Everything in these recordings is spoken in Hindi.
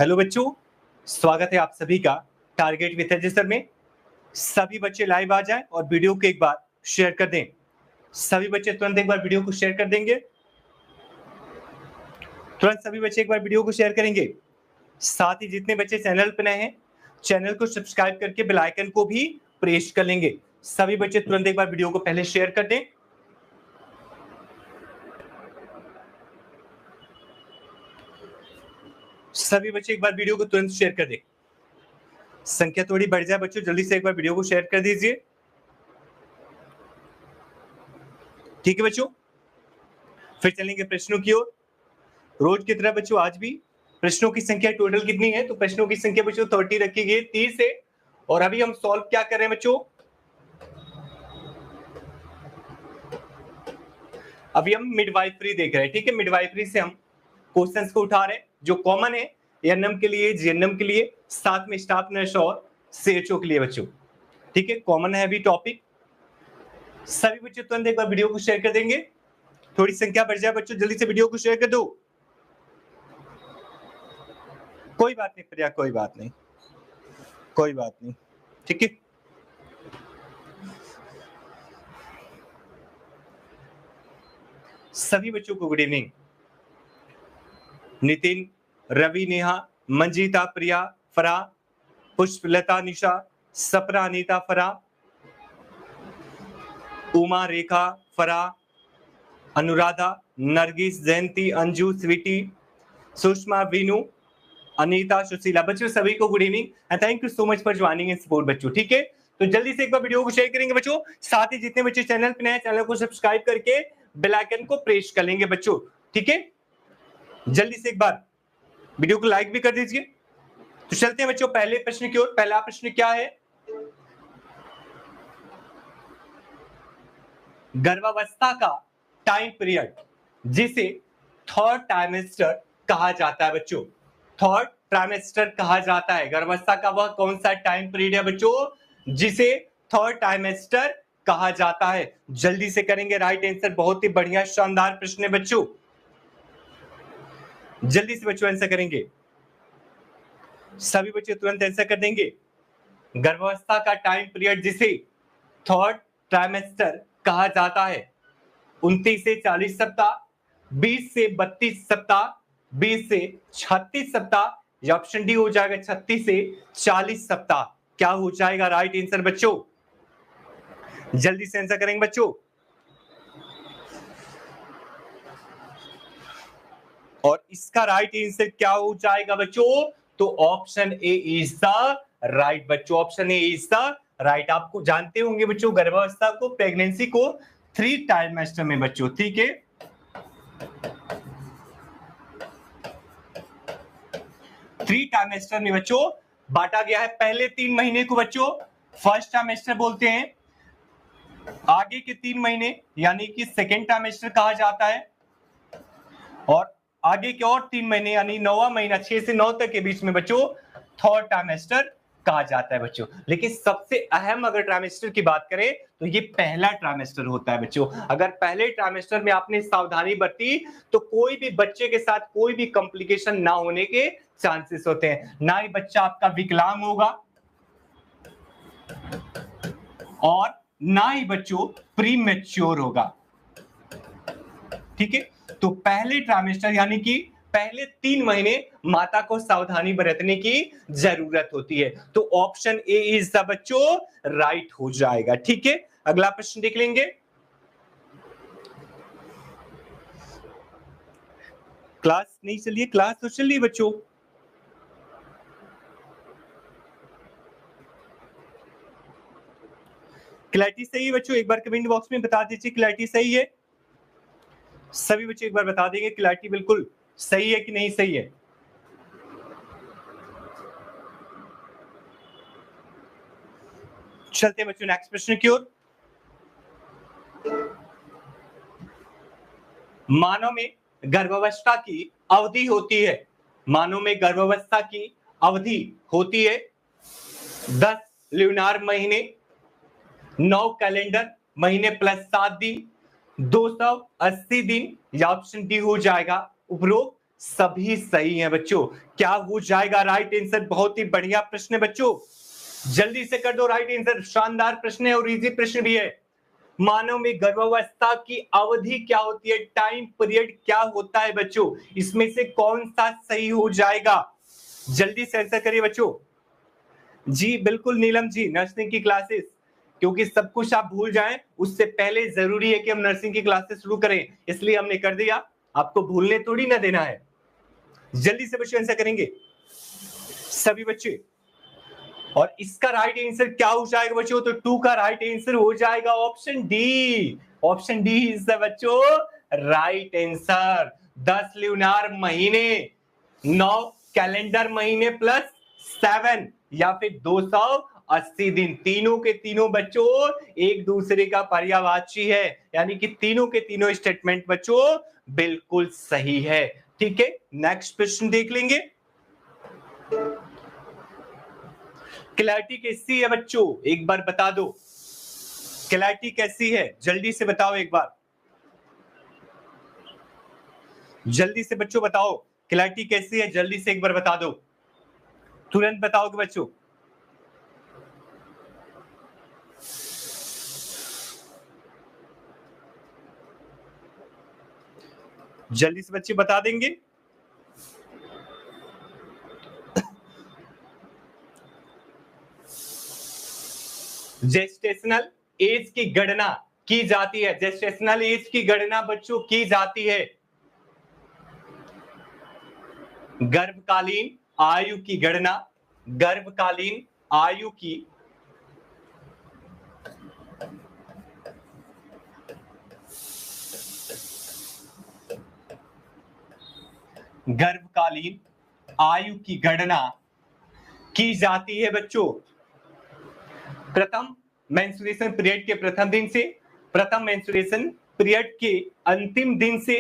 हेलो बच्चों, स्वागत है आप सभी का टारगेट विथ रजिस्टर में। सभी बच्चे लाइव आ जाएं और वीडियो को एक बार शेयर कर दें। सभी बच्चे तुरंत एक बार वीडियो को शेयर कर देंगे। तुरंत सभी बच्चे एक बार वीडियो को शेयर करेंगे। साथ ही जितने बच्चे चैनल पर नए हैं, चैनल को सब्सक्राइब करके बेल आइकन को भी प्रेस कर लेंगे। सभी बच्चे तुरंत एक बार वीडियो को पहले शेयर कर दें। सभी बच्चे एक बार वीडियो को तुरंत शेयर कर दें। संख्या थोड़ी बढ़ जाए बच्चों, जल्दी से एक बार वीडियो को शेयर कर दीजिए। ठीक है बच्चों, फिर चलेंगे प्रश्नों की ओर। रोज की तरह बच्चों आज भी प्रश्नों की संख्या टोटल कितनी है? तो प्रश्नों की संख्या बच्चों 30 रखी गई है 30 से। और अभी हम सॉल्व क्या कर रहे हैं बच्चों? अभी हम मिडवाइफरी देख रहे हैं। ठीक है, मिडवाइफरी से हम क्वेश्चंस को उठा रहे हैं जो कॉमन है एएनएम के लिए, जीएनएम के लिए, साथ में स्टाफ नर्स और सीएचओ के लिए बच्चों। ठीक है, कॉमन है अभी टॉपिक। सभी बच्चे तुरंत एक बार वीडियो को शेयर कर देंगे। थोड़ी संख्या बढ़ जाए बच्चों, जल्दी से वीडियो को शेयर कर दो। कोई बात नहीं प्रिया, कोई बात नहीं, कोई बात नहीं। ठीक है, सभी बच्चों को गुड इवनिंग। नितिन, रवि, नेहा, मंजीता, प्रिया, फरा, पुष्पलता, निशा, सपरा, अनीता, फरा, उमा, रेखा, फरा, अनुराधा, नरगिस, जयंती, अंजू, स्वीटी, सुषमा, वीनू, अनीता, सुशीला। बच्चों सभी को good evening and thank you so much for joining in support बच्चों। ठीक है, तो जल्दी से एक बार वीडियो को शेयर करेंगे बच्चों। साथ ही जितने बच्चे चैनल पे नए हैं, चैनल को सब्सक्राइब करके बेल आइकन को प्रेस कर लेंगे बच्चों। ठीक है, जल्दी से एक बार वीडियो को लाइक भी कर दीजिए। तो चलते हैं बच्चों पहले प्रश्न की ओर। पहला प्रश्न क्या है? गर्भावस्था का टाइम पीरियड जिसे थर्ड ट्राइमेस्टर कहा जाता है बच्चों। थर्ड ट्राइमेस्टर कहा जाता है। गर्भावस्था का वह कौन सा टाइम पीरियड है बच्चों जिसे थर्ड ट्राइमेस्टर कहा जाता है? जल्दी से करेंगे राइट आंसर। बहुत ही बढ़िया शानदार प्रश्न है बच्चों, जल्दी से बच्चों आंसर करेंगे। सभी बच्चे तुरंत आंसर कर देंगे। गर्भावस्था का टाइम पीरियड जिसे थर्ड ट्राइमेस्टर कहा जाता है। 29 से 40 सप्ताह, 20 से 32 सप्ताह, 20 से 36 सप्ताह, या ऑप्शन डी हो जाएगा 36 से 40 सप्ताह। क्या हो जाएगा राइट आंसर बच्चों? जल्दी से आंसर करेंगे बच्चों। और इसका राइट आंसर क्या हो जाएगा बच्चों? तो option A is the right बच्चों। Option A is the right. आपको जानते होंगे बच्चों गर्भावस्था को, प्रेगनेंसी को 3 ट्राइमेस्टर में बच्चों। ठीक है, 3 ट्राइमेस्टर में बच्चों बांटा गया है। पहले 3 महीने को बच्चों फर्स्ट ट्राइमेस्टर बोलते हैं। आगे के 3 महीने यानी कि सेकेंड ट्राइमेस्टर कहा जाता है। और आगे के और 3 महीने यानी 9वां महीना 6 से 9 तक के बीच में बच्चों थर्ड ट्राइमेस्टर कहा जाता है बच्चों। लेकिन सबसे अहम अगर ट्राइमेस्टर की बात करें तो ये पहला ट्राइमेस्टर होता है बच्चों। अगर पहले ट्राइमेस्टर में आपने सावधानी बरती तो कोई भी बच्चे के साथ कोई भी कॉम्प्लिकेशन ना होने के चांसेस होते हैं। ना ही बच्चा आपका विकलांग होगा और ना ही बच्चों प्री मैच्योर होगा। ठीक है, तो पहले ट्राइमेस्टर यानी कि पहले 3 महीने माता को सावधानी बरतने की जरूरत होती है। तो ऑप्शन ए इज द बच्चों राइट हो जाएगा। ठीक है, अगला प्रश्न देख लेंगे। क्लास नहीं चलिए, क्लास तो चल रही है बच्चों। क्लैरिटी सही है बच्चों? एक बार कमेंट बॉक्स में बता दीजिए क्लैरिटी सही है। सभी बच्चे एक बार बता देंगे क्लैरिटी बिल्कुल सही है कि नहीं सही है। चलते हैं बच्चों नेक्स्ट प्रश्न की ओर। मानव में गर्भावस्था की अवधि होती है। मानव में गर्भावस्था की अवधि होती है 10 ल्यूनार महीने, 9 कैलेंडर महीने +7 दिन, 280 दिन, या ऑप्शन डी हो जाएगा उपरोक्त सभी सही हैं बच्चों। क्या हो जाएगा राइट आंसर? बहुत ही बढ़िया प्रश्न है बच्चों, जल्दी से कर दो राइट आंसर। शानदार प्रश्न है और इजी प्रश्न भी है। मानव में गर्भावस्था की अवधि क्या होती है? टाइम पीरियड क्या होता है बच्चों? इसमें से कौन सा सही हो जाएगा? जल्दी से आंसर करिए बच्चों। जी बिल्कुल नीलम जी, नर्सिंग की क्लासेस, क्योंकि सब कुछ आप भूल जाएं उससे पहले जरूरी है कि हम नर्सिंग की क्लासेस शुरू करें, इसलिए हमने कर दिया। आपको भूलने थोड़ी ना देना है। जल्दी से बच्चे आंसर करेंगे सभी बच्चे। और इसका राइट आंसर क्या हो जाएगा बच्चों? तो 2 का राइट आंसर हो जाएगा option D. Option D is the बच्चों राइट आंसर। 10 ल्यूनार महीने, 9 कैलेंडर महीने प्लस 7 या फिर 280 दिन, तीनों के तीनों बच्चों एक दूसरे का पर्यायवाची है, यानी कि तीनों के तीनों स्टेटमेंट बच्चों बिल्कुल सही है। ठीक है, नेक्स्ट प्रश्न देख लेंगे। क्लैरिटी कैसी है बच्चों? एक बार बता दो, क्लैरिटी कैसी है? जल्दी से बताओ एक बार, जल्दी से बच्चों बताओ क्लैरिटी कैसी है, जल्दी से एक बार बता दो, तुरंत बताओगे बच्चों। जल्दी से बच्चे बता देंगे। जेस्टेशनल एज की गणना की जाती है, जेस्टेशनल एज की गणना बच्चों की जाती है गर्भकालीन आयु की गणना, गर्भकालीन आयु की गर्भकालीन आयु की गणना की जाती है बच्चों प्रथम मेंस्ट्रुएशन पीरियड के प्रथम दिन से, प्रथम मेंस्ट्रुएशन पीरियड के अंतिम दिन से,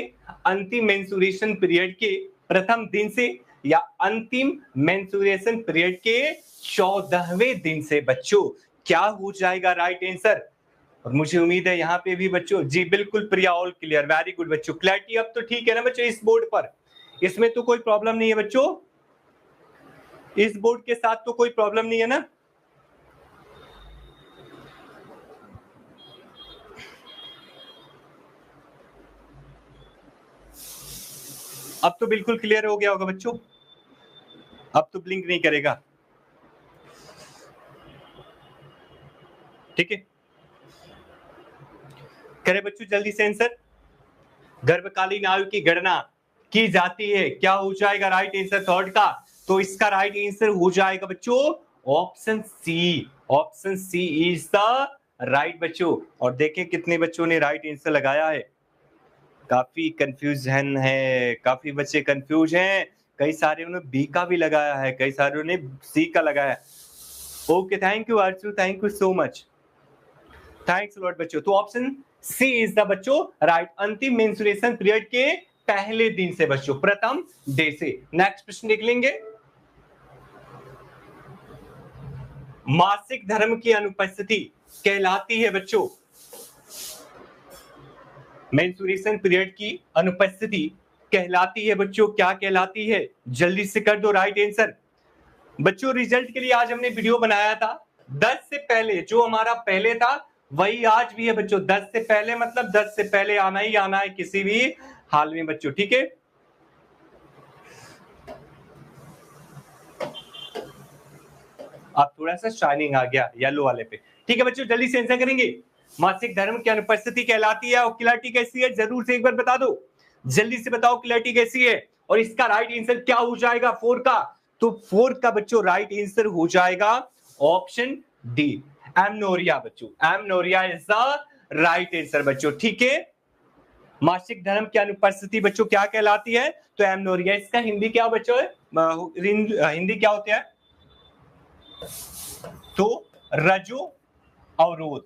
अंतिम मेंस्ट्रुएशन पीरियड के प्रथम दिन से, या अंतिम मेंस्ट्रुएशन पीरियड के 14वें दिन से बच्चों। क्या हो जाएगा राइट आंसर? और मुझे उम्मीद है यहाँ पे भी बच्चों, जी बिल्कुल प्रिया, ऑल क्लियर, वेरी गुड बच्चों। क्लैरिटी अब तो ठीक है ना बच्चों इस बोर्ड पर? इसमें तो कोई प्रॉब्लम नहीं है बच्चों, इस बोर्ड के साथ तो कोई प्रॉब्लम नहीं है ना? अब तो बिल्कुल क्लियर हो गया होगा बच्चों, अब तो ब्लिंक नहीं करेगा। ठीक है, करे बच्चों जल्दी से आंसर। गर्भकालीन आयु की गणना की जाती है, क्या हो जाएगा राइट आंसर थर्ड का? तो इसका राइट आंसर हो जाएगा बच्चों option C. Option C is the right बच्चों। और देखें कितने बच्चों ने राइट आंसर लगाया है। काफी कंफ्यूजन है, काफी बच्चे कंफ्यूज हैं, कई सारे ने बी का भी लगाया है, कई सारे ने सी का लगाया है। Okay, thank you Archu, thank you so much, thanks lot बच्चों। तो ऑप्शन सी इज द बच्चों राइट, अंतिम मेंस्ट्रुएशन पीरियड के पहले दिन से बच्चों, प्रथम डे से। नेक्स्ट प्रश्न देख लेंगे। मासिक धर्म की अनुपस्थिति कहलाती है बच्चों, मेंस्ट्रुएशन पीरियड की अनुपस्थिति कहलाती है बच्चों, क्या कहलाती है? जल्दी से कर दो राइट आंसर बच्चों। रिजल्ट के लिए आज हमने वीडियो बनाया था 10 से पहले, जो हमारा पहले था वही आज भी है बच्चों। 10 से पहले मतलब 10 से पहले आना ही आना है किसी भी हाल में बच्चों, ठीक है। अब थोड़ा सा शाइनिंग आ गया येलो वाले पे, ठीक है बच्चों। जल्दी से आंसर करेंगे। मासिक धर्म की अनुपस्थिति कहलाती है, और क्लैरिटी कैसी है जरूर से एक बार बता दो, जल्दी से बताओ क्लैरिटी कैसी है। और इसका राइट आंसर क्या हो जाएगा 4 का? तो 4 का बच्चों राइट आंसर हो जाएगा ऑप्शन डी, एमनोरिया बच्चों। Amenorrhoea is the right answer बच्चों, ठीक है। मासिक धर्म की अनुपस्थिति बच्चों क्या कहलाती है? तो एमनोरिया। इसका हिंदी क्या बच्चों है? हिंदी क्या होता है? तो रजो अवरोध,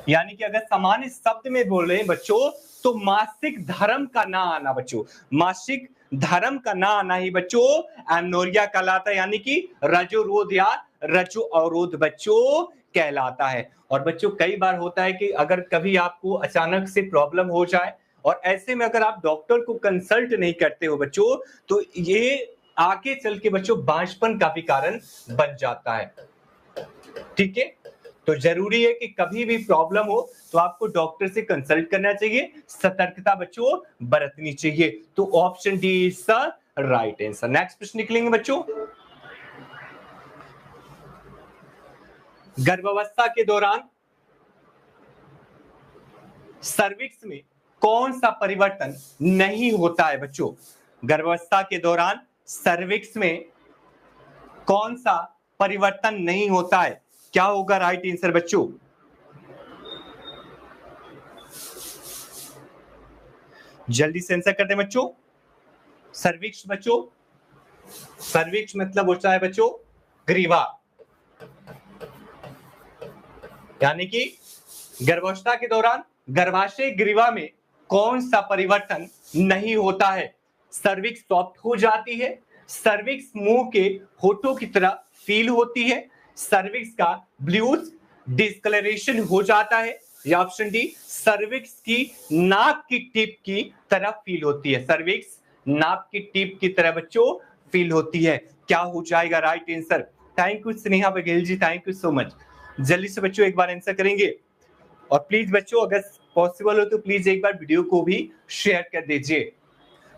यानी कि अगर सामान्य शब्द में बोल रहे हैं बच्चों तो मासिक धर्म का ना आना बच्चों, मासिक धर्म का ना आना ही बच्चों एमनोरिया कहलाता है, यानी कि रजोरोध या रजो अवरोध बच्चों कहलाता है। और बच्चों कई बार होता है कि अगर कभी आपको अचानक से प्रॉब्लम हो जाए और ऐसे में अगर आप डॉक्टर को कंसल्ट नहीं करते हो बच्चों, तो ये आगे चल के बच्चों बांझपन का भी कारण बन जाता है। ठीक है, तो जरूरी है कि कभी भी प्रॉब्लम हो तो आपको डॉक्टर से कंसल्ट करना चाहिए, सतर्कता बच्चों बरतनी चाहिए। तो option D is the right answer. Next प्रश्न निकलेंगे बच्चों। गर्भावस्था के दौरान सर्विक्स में कौन सा परिवर्तन नहीं होता है बच्चों? गर्भावस्था के दौरान सर्विक्स में कौन सा परिवर्तन नहीं होता है? क्या होगा राइट आंसर बच्चों? जल्दी से आंसर कर दें बच्चों। सर्विक्स बच्चों, सर्विक्स मतलब होता है बच्चों ग्रीवा, यानी कि गर्भावस्था के दौरान गर्भाशय ग्रीवा में कौन सा परिवर्तन नहीं होता है? सर्विक्स सॉफ्ट हो जाती है, सर्विक्स मुंह के होठों की तरह फील होती है, सर्विक्स का ब्लूज डिस्कलरेशन हो जाता है, या ऑप्शन डी सर्विक्स की नाक की टिप की तरह फील होती है। सर्विक्स नाक की टिप की तरह बच्चों फील होती है। क्या हो जाएगा right answer? Thank you Sneha Baghel ji, thank you so much. जल्दी से बच्चों एक बार आंसर करेंगे, और प्लीज बच्चों अगर पॉसिबल हो तो प्लीज एक बार वीडियो को भी शेयर कर दीजिए।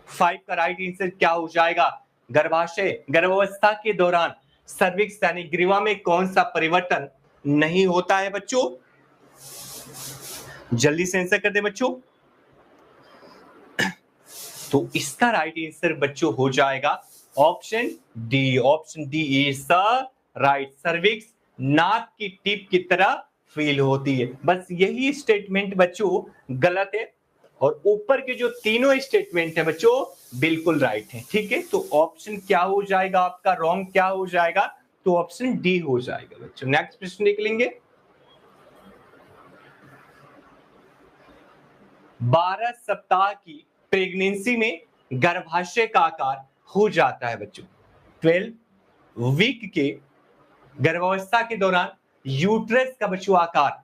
5 का राइट आंसर क्या हो जाएगा? गर्भाशय गर्भावस्था के दौरान सर्विक्स यानी ग्रीवा में कौन सा परिवर्तन नहीं होता है बच्चों? जल्दी से आंसर कर दे बच्चों। तो इसका राइट आंसर बच्चों हो जाएगा option D. Option D is the right. Cervix नाक की टिप की तरह फील होती है। बस यही स्टेटमेंट बच्चों गलत है, और ऊपर के जो तीनों स्टेटमेंट है बच्चों बिल्कुल राइट है। ठीक है, तो ऑप्शन क्या हो जाएगा आपका? रॉन्ग क्या हो जाएगा? तो ऑप्शन डी हो जाएगा बच्चों। नेक्स्ट प्रश्न निकलेंगे। 12 सप्ताह की प्रेगनेंसी में गर्भाशय का आकार हो जाता है बच्चों। 12 वीक के गर्भावस्था के दौरान यूट्रस का बच्चों आकार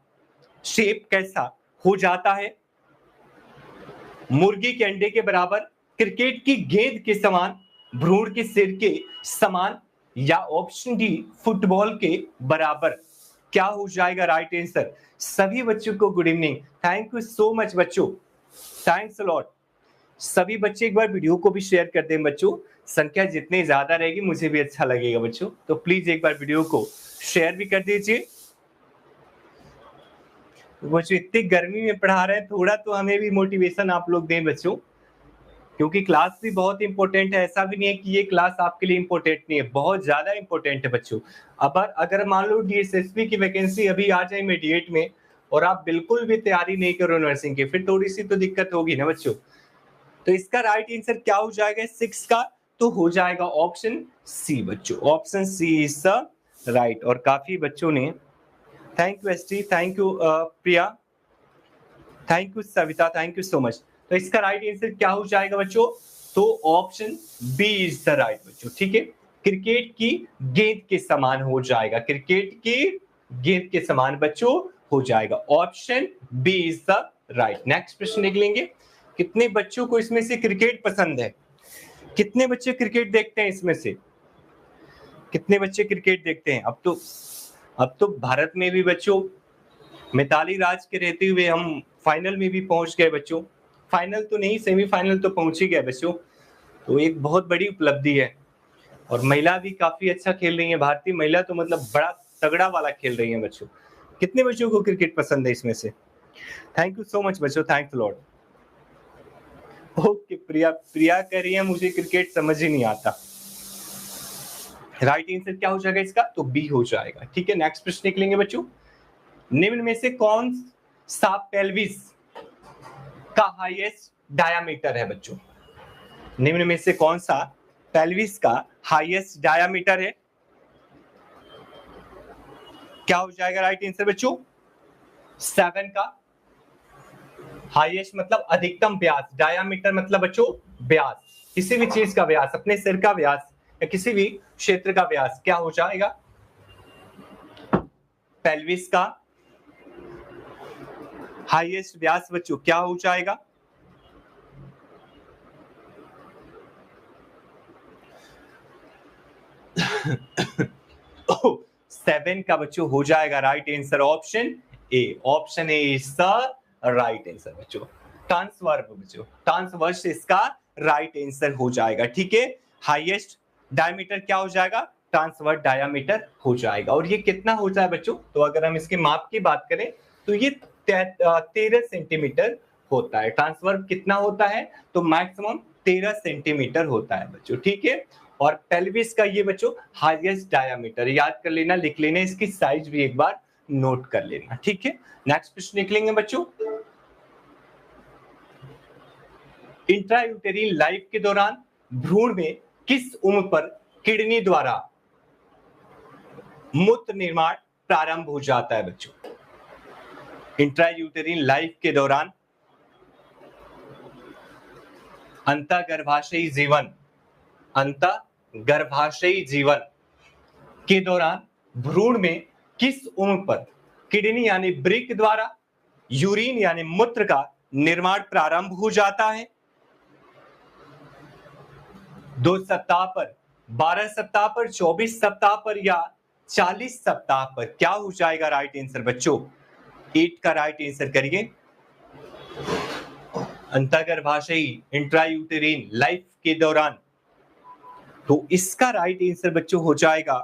शेप कैसा हो जाता है? मुर्गी के अंडे के बराबर, क्रिकेट की गेंद के समान, भ्रूण के सिर के समान, या ऑप्शन डी फुटबॉल के बराबर? क्या हो जाएगा राइट आंसर? सभी बच्चों को good evening, thank you so much बच्चों, थैंक्स अ लॉट। सभी बच्चे एक बार वीडियो को भी शेयर कर दें बच्चों, संख्या जितनी ज्यादा रहेगी मुझे भी अच्छा लगेगा बच्चों। तो प्लीज एक बार वीडियो को शेयर भी कर दीजिए। बच्चों इतनी गर्मी में पढ़ा रहे हैं, थोड़ा तो हमें भी मोटिवेशन आप लोग दें बच्चों, क्योंकि क्लास भी बहुत इंपॉर्टेंट है। ऐसा भी नहीं है कि ये क्लास आपके लिए इंपॉर्टेंट नहीं है, बहुत ज्यादा इंपॉर्टेंट है बच्चों। अब अगर मान लो डीएसएसपी की वैकेंसी अभी आ जाए इमीडिएट में, और आप बिल्कुल भी तैयारी नहीं करो नर्सिंग की, फिर थोड़ी सी तो दिक्कत होगी ना बच्चों। तो इसका राइट आंसर क्या हो जाएगा 6 का? तो हो जाएगा ऑप्शन सी बच्चों। Option C is the right. और काफी बच्चों ने thank you ST, thank you Priya, thank you Savita, thank you so much. तो इसका राइट आंसर क्या हो जाएगा बच्चों? तो option B is the right बच्चों। ठीक है, क्रिकेट की गेंद के समान हो जाएगा, क्रिकेट की गेंद के समान बच्चों हो जाएगा। Option B is the right. Next प्रश्न निकलेंगे। कितने बच्चों को इसमें से क्रिकेट पसंद है? कितने बच्चे क्रिकेट देखते हैं इसमें से? कितने बच्चे क्रिकेट देखते हैं? अब तो भारत में भी बच्चों मिताली राज के रहते हुए हम फाइनल में भी पहुंच गए बच्चों। फाइनल तो नहीं, सेमीफाइनल तो पहुंच ही गए बच्चों। तो एक बहुत बड़ी उपलब्धि है, और महिला भी काफी अच्छा खेल रही है। भारतीय महिला तो मतलब बड़ा तगड़ा वाला खेल रही है बच्चों। कितने बच्चों को क्रिकेट पसंद है इसमें से? थैंक यू सो मच बच्चों, थैंक्स लॉर्ड। ओके, प्रिया कह रही है मुझे क्रिकेट समझ ही नहीं आता। राइट आंसर क्या हो जाएगा इसका? तो बी हो जाएगा। ठीक है, नेक्स्ट प्रश्न निकलेंगे बच्चों। निम्न में से कौन सा पेल्विस का हाईएस्ट डायामीटर है बच्चों? निम्न में से कौन सा पेल्विस का हाईएस्ट डायामीटर है? क्या हो जाएगा राइट आंसर बच्चों? 7 का। हाईएस्ट मतलब अधिकतम व्यास, डायामीटर मतलब बच्चों व्यास, किसी भी चीज का व्यास, अपने सिर का व्यास या किसी भी क्षेत्र का व्यास। क्या हो जाएगा? पेल्विस का हाईएस्ट व्यास बच्चों क्या हो जाएगा? 7 का बच्चों हो जाएगा right answer option A. Option A is the right answer बच्चों। ट्रांसवर्स बच्चों, ट्रांसवर्स इसका राइट आंसर हो जाएगा। ठीक है, हाईएस्ट डायमीटर क्या हो जाएगा? ट्रांसवर्स डायमीटर हो जाएगा। और ये कितना होता है बच्चों? तो अगर हम इसके माप की बात करें तो ये 13 सेंटीमीटर होता है। ट्रांसवर्स कितना होता है? तो मैक्सिमम 13 सेंटीमीटर होता है बच्चों। ठीक है, और पेल्विस का ये बच्चों हाईएस्ट डायमीटर, याद कर लेना, लिख लेना, इसकी साइज भी एक बार नोट कर लेना। ठीक है, नेक्स्ट क्वेश्चन निकलेंगे बच्चों। इंट्रायूटेरिन लाइफ के दौरान भ्रूण में किस उम्र पर किडनी द्वारा मूत्र निर्माण प्रारंभ हो जाता है बच्चों? इंट्रायूटेरिन लाइफ के दौरान अंतःगर्भाशयी जीवन के दौरान भ्रूण में किस उम्र पर किडनी यानी ब्रिक द्वारा यूरिन यानी मूत्र का निर्माण प्रारंभ हो जाता है? 2 सप्ताह पर, 12 सप्ताह पर, 24 सप्ताह पर या 40 सप्ताह पर? क्या हो जाएगा राइट आंसर बच्चों? 8 का राइट आंसर करिए। अंतःगर्भाशयी इंट्रायूटेरिन लाइफ के दौरान, तो इसका राइट आंसर बच्चों हो जाएगा,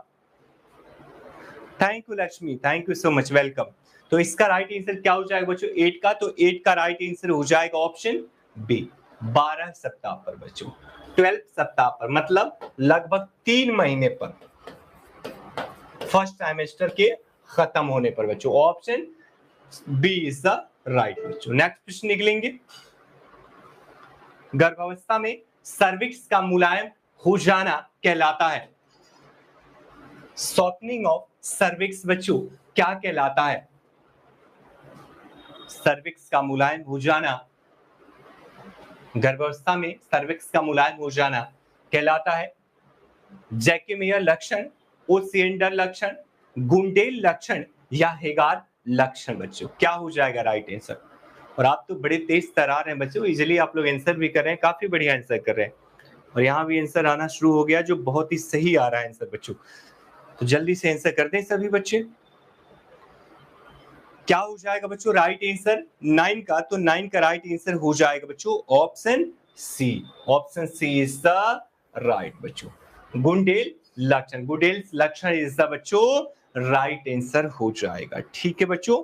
thank you Lakshmi, thank you so much, welcome. तो इसका राइट आंसर क्या हो जाएगा बच्चों? 8 का। तो 8 का राइट आंसर हो जाएगा ऑप्शन बी, 12 सप्ताह पर बच्चों, 12 सप्ताह पर, मतलब लगभग 3 महीने पर, फर्स्ट ट्राइमेस्टर के खत्म होने पर बच्चों। Option B is the right बच्चों। नेक्स्ट क्वेश्चन निकलेंगे। गर्भावस्था में सर्विक्स का मुलायम हो जाना कहलाता है, सॉफ्टनिंग ऑफ सर्विक्स बच्चों क्या कहलाता है? सर्विक्स का मुलायम हो जाना, गर्भावस्था में सर्विक्स का मुलायम हो जाना कहलाता है जैकेमियर लक्षण, ओसिएंडर लक्षण, गुंडेल लक्षण या हेगार लक्षण बच्चों? क्या हो जाएगा राइट आंसर? और आप तो बड़े तेज तरार हैं बच्चों, इजीली आप लोग आंसर भी कर रहे हैं, काफी बढ़िया आंसर कर रहे हैं, और यहाँ भी आंसर आना शुरू हो गया जो बहुत ही सही आ रहा है आंसर बच्चों। तो जल्दी से आंसर कर दें सभी बच्चे। क्या हो जाएगा बच्चों राइट आंसर 9 का? तो 9 का राइट आंसर हो जाएगा बच्चों option C. Option C is the right बच्चों। गुंडेल लक्षण, गुंडेल लक्षण इज द बच्चों राइट आंसर हो जाएगा। ठीक है बच्चों।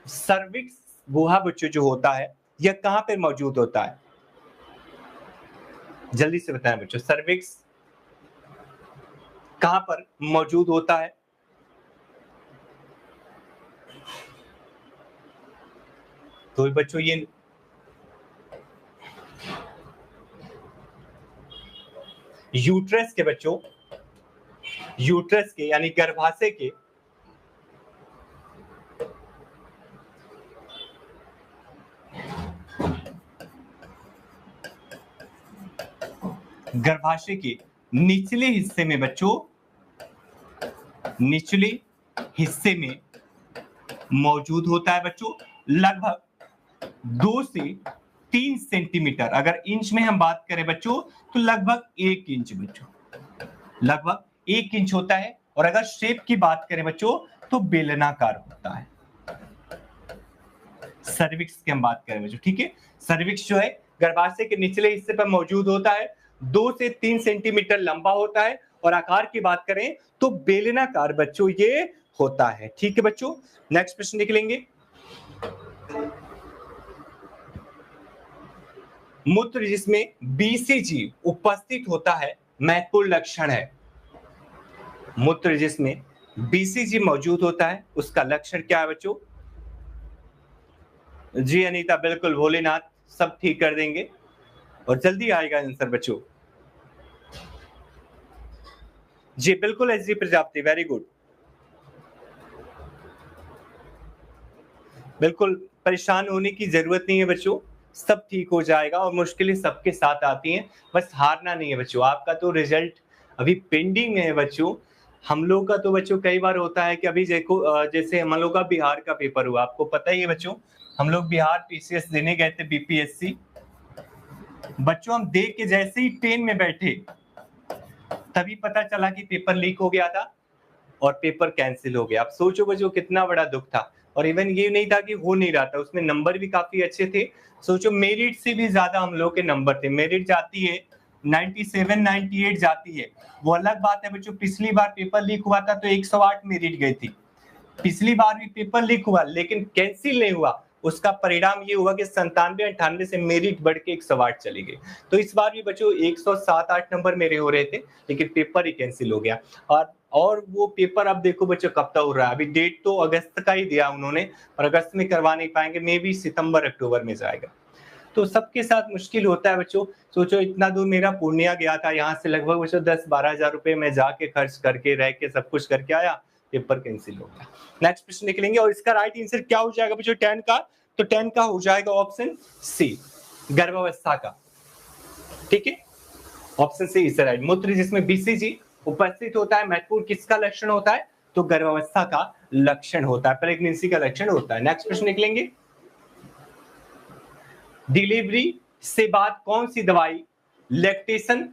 सर्विक्स गुहा बच्चों जो होता है यह कहां पर मौजूद होता है? जल्दी से बताएं बच्चों, सर्विक्स कहां पर मौजूद होता है? तो बच्चों ये यूट्रस के बच्चों, यूट्रस के यानी गर्भाशय के गर्भाशय के निचले हिस्से में बच्चों, निचले हिस्से में मौजूद होता है बच्चों, लगभग 2 से 3 सेंटीमीटर। अगर इंच में हम बात करें बच्चों तो लगभग 1 इंच बच्चों, लगभग 1 इंच होता है। और अगर शेप की बात करें बच्चों तो बेलनाकार होता है। सर्विक्स की हम बात करें बच्चों, ठीक है, सर्विक्स जो है गर्भाशय के निचले हिस्से पर मौजूद होता है, 2 से 3 सेंटीमीटर लंबा होता है, और आकार की बात करें तो बेलनाकार बच्चों ये होता है। ठीक है बच्चों। नेक्स्ट प्रश्न निकलेंगे। मूत्र जिसमें बीसीजी उपस्थित होता है महत्वपूर्ण लक्षण है। मूत्र जिसमें बीसीजी मौजूद होता है उसका लक्षण क्या है बच्चों? जी अनीता, बिल्कुल, भोलेनाथ सब ठीक कर देंगे और जल्दी आएगा आंसर बच्चों। जी बिल्कुल एसजी प्रजापति, वेरी गुड। बिल्कुल परेशान होने की जरूरत नहीं है बच्चों, सब ठीक हो जाएगा, और मुश्किलें सबके साथ आती हैं, बस हारना नहीं है बच्चों। आपका तो रिजल्ट अभी पेंडिंग में है बच्चों। हम लोग का तो बच्चों कई बार होता है कि अभी देखो, जैसे हम लोग का बिहार का पेपर हुआ, आपको पता ही है बच्चों, हम लोग बिहार पीसीएस देने गए थे, बीपीएससी। बच्चों हम देख के जैसे ही ट्रेन में बैठे तभी पता चला कि पेपर लीक हो गया था और पेपर कैंसिल हो गया। अब सोचो बच्चों कितना बड़ा दुख था, और इवन ये नहीं था कि हो नहीं रहा था, उसमें नंबर भी काफी अच्छे थे। सोचो मेरिट से भी ज्यादा हम लोग के नंबर थे, मेरिट जाती है 97 98 जाती है। वो अलग बात है बच्चों, पिछली बार पेपर लीक हुआ था तो 108 मेरिट गई थी, पिछली बार भी पेपर लीक हुआ लेकिन कैंसिल नहीं हुआ, उसका परिणाम ये हुआ कि 97 98 से मेरिट बढ़ के 108 चली गई। तो इस बार भी बच्चों 107 8 नंबर मेरे हो रहे थे लेकिन पेपर ही कैंसिल हो गया। और वो पेपर अब देखो बच्चों कब तक हो रहा है, अभी डेट तो अगस्त का ही दिया उन्होंने, और अगस्त में करवा नहीं पाएंगे, मे बी सितंबर अक्टूबर में जाएगा। तो सबके साथ मुश्किल होता है बच्चों। सोचो इतना दूर मेरा पूर्णिया गया था, यहाँ से लगभग बच्चों 10-12 हजार रुपए मैं जाके खर्च करके रह के सब कुछ करके आया, पेपर कैंसिल हो गया। नेक्स्ट प्रश्न निकलेंगे, और इसका राइट आंसर क्या हो जाएगा बच्चों 10 का? तो 10 का हो जाएगा ऑप्शन सी, गर्भावस्था का। ठीक है, ऑप्शन सी इज राइट। मूत्र जिसमें बीसीजी उपस्थित होता है, महत्वपूर्ण किसका लक्षण होता है? तो गर्भावस्था का लक्षण होता है, प्रेगनेंसी का लक्षण होता है। नेक्स्ट प्रश्न निकलेंगे, डिलीवरी से बाद कौन सी दवाई लैक्टेशन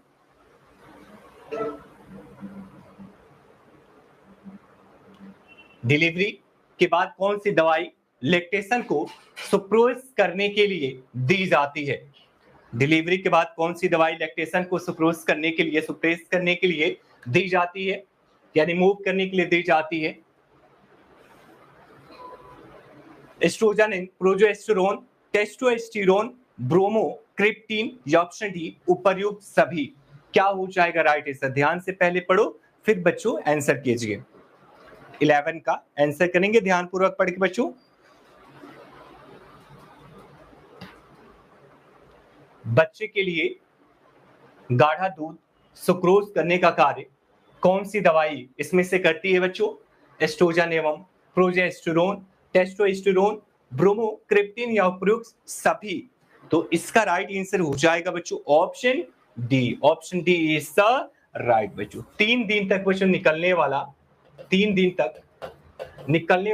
डिलीवरी के बाद कौन सी दवाई लैक्टेशन को सुप्रेस करने के लिए दी जाती है? डिलीवरी के बाद कौन सी दवाई लैक्टेशन को सुप्रेस करने के लिए दी जाती है या रिमूव करने के लिए दी जाती है? एस्ट्रोजन, प्रोजेस्टेरोन, टेस्टोस्टेरोन, ब्रोमो, क्रिप्टिन या ऑप्शन डी उपर्युक्त सभी। क्या हो जाएगा राइट आंसर? ध्यान से पहले पढ़ो फिर बच्चों आंसर कीजिए। 11 का आंसर करेंगे ध्यानपूर्वक पढ़ के बच्चों। बच्चे के लिए गाढ़ा दूध सुक्रोज करने का कार्य कौन सी दवाई इसमें से करती है बच्चों? एस्ट्रोजन एवं प्रोजेस्टेरोन, टेस्टोस्टेरोन, ब्रोमो, क्रिप्टिन या उपर्युक्त सभी। तो इसका राइट आंसर हो जाएगा बच्चों option D. Option D is the right बच्चों। 3 दिन तक बच्चों निकलने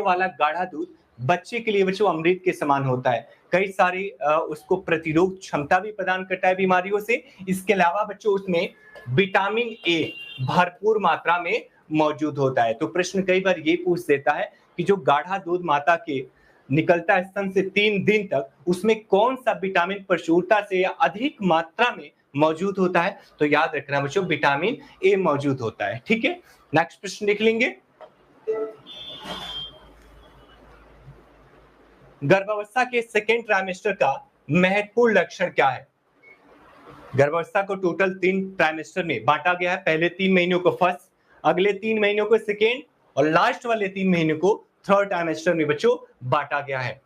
वाला गाढ़ा दूध बच्चे के लिए बच्चों अमृत के समान होता है। कई सारी उसको प्रतिरोध क्षमता भी प्रदान करता है बीमारियों से। इसके अलावा बच्चों उसमें विटामिन ए भरपूर मात्रा में मौजूद होता है। तो प्रश्न कई बार ये पूछ देता है कि जो गाढ़ा दूध माता के निकलता है स्तन से 3 दिन तक, उसमें कौन सा विटामिन प्रचुरता से या अधिक मात्रा में मौजूद होता है? तो याद रखना बच्चों विटामिन ए मौजूद होता है। ठीक है, नेक्स्ट प्रश्न देख लेंगे, गर्भावस्था के सेकेंड ट्राइमेस्टर का महत्वपूर्ण लक्षण क्या है? गर्भावस्था को टोटल 3 ट्राइमेस्टर में बांटा गया है। पहले 3 महीनों को फर्स्ट, अगले 3 महीनों को सेकेंड, और लास्ट वाले 3 महीनों को थर्ड ट्राइमेस्टर में बच्चों बांटा गया है।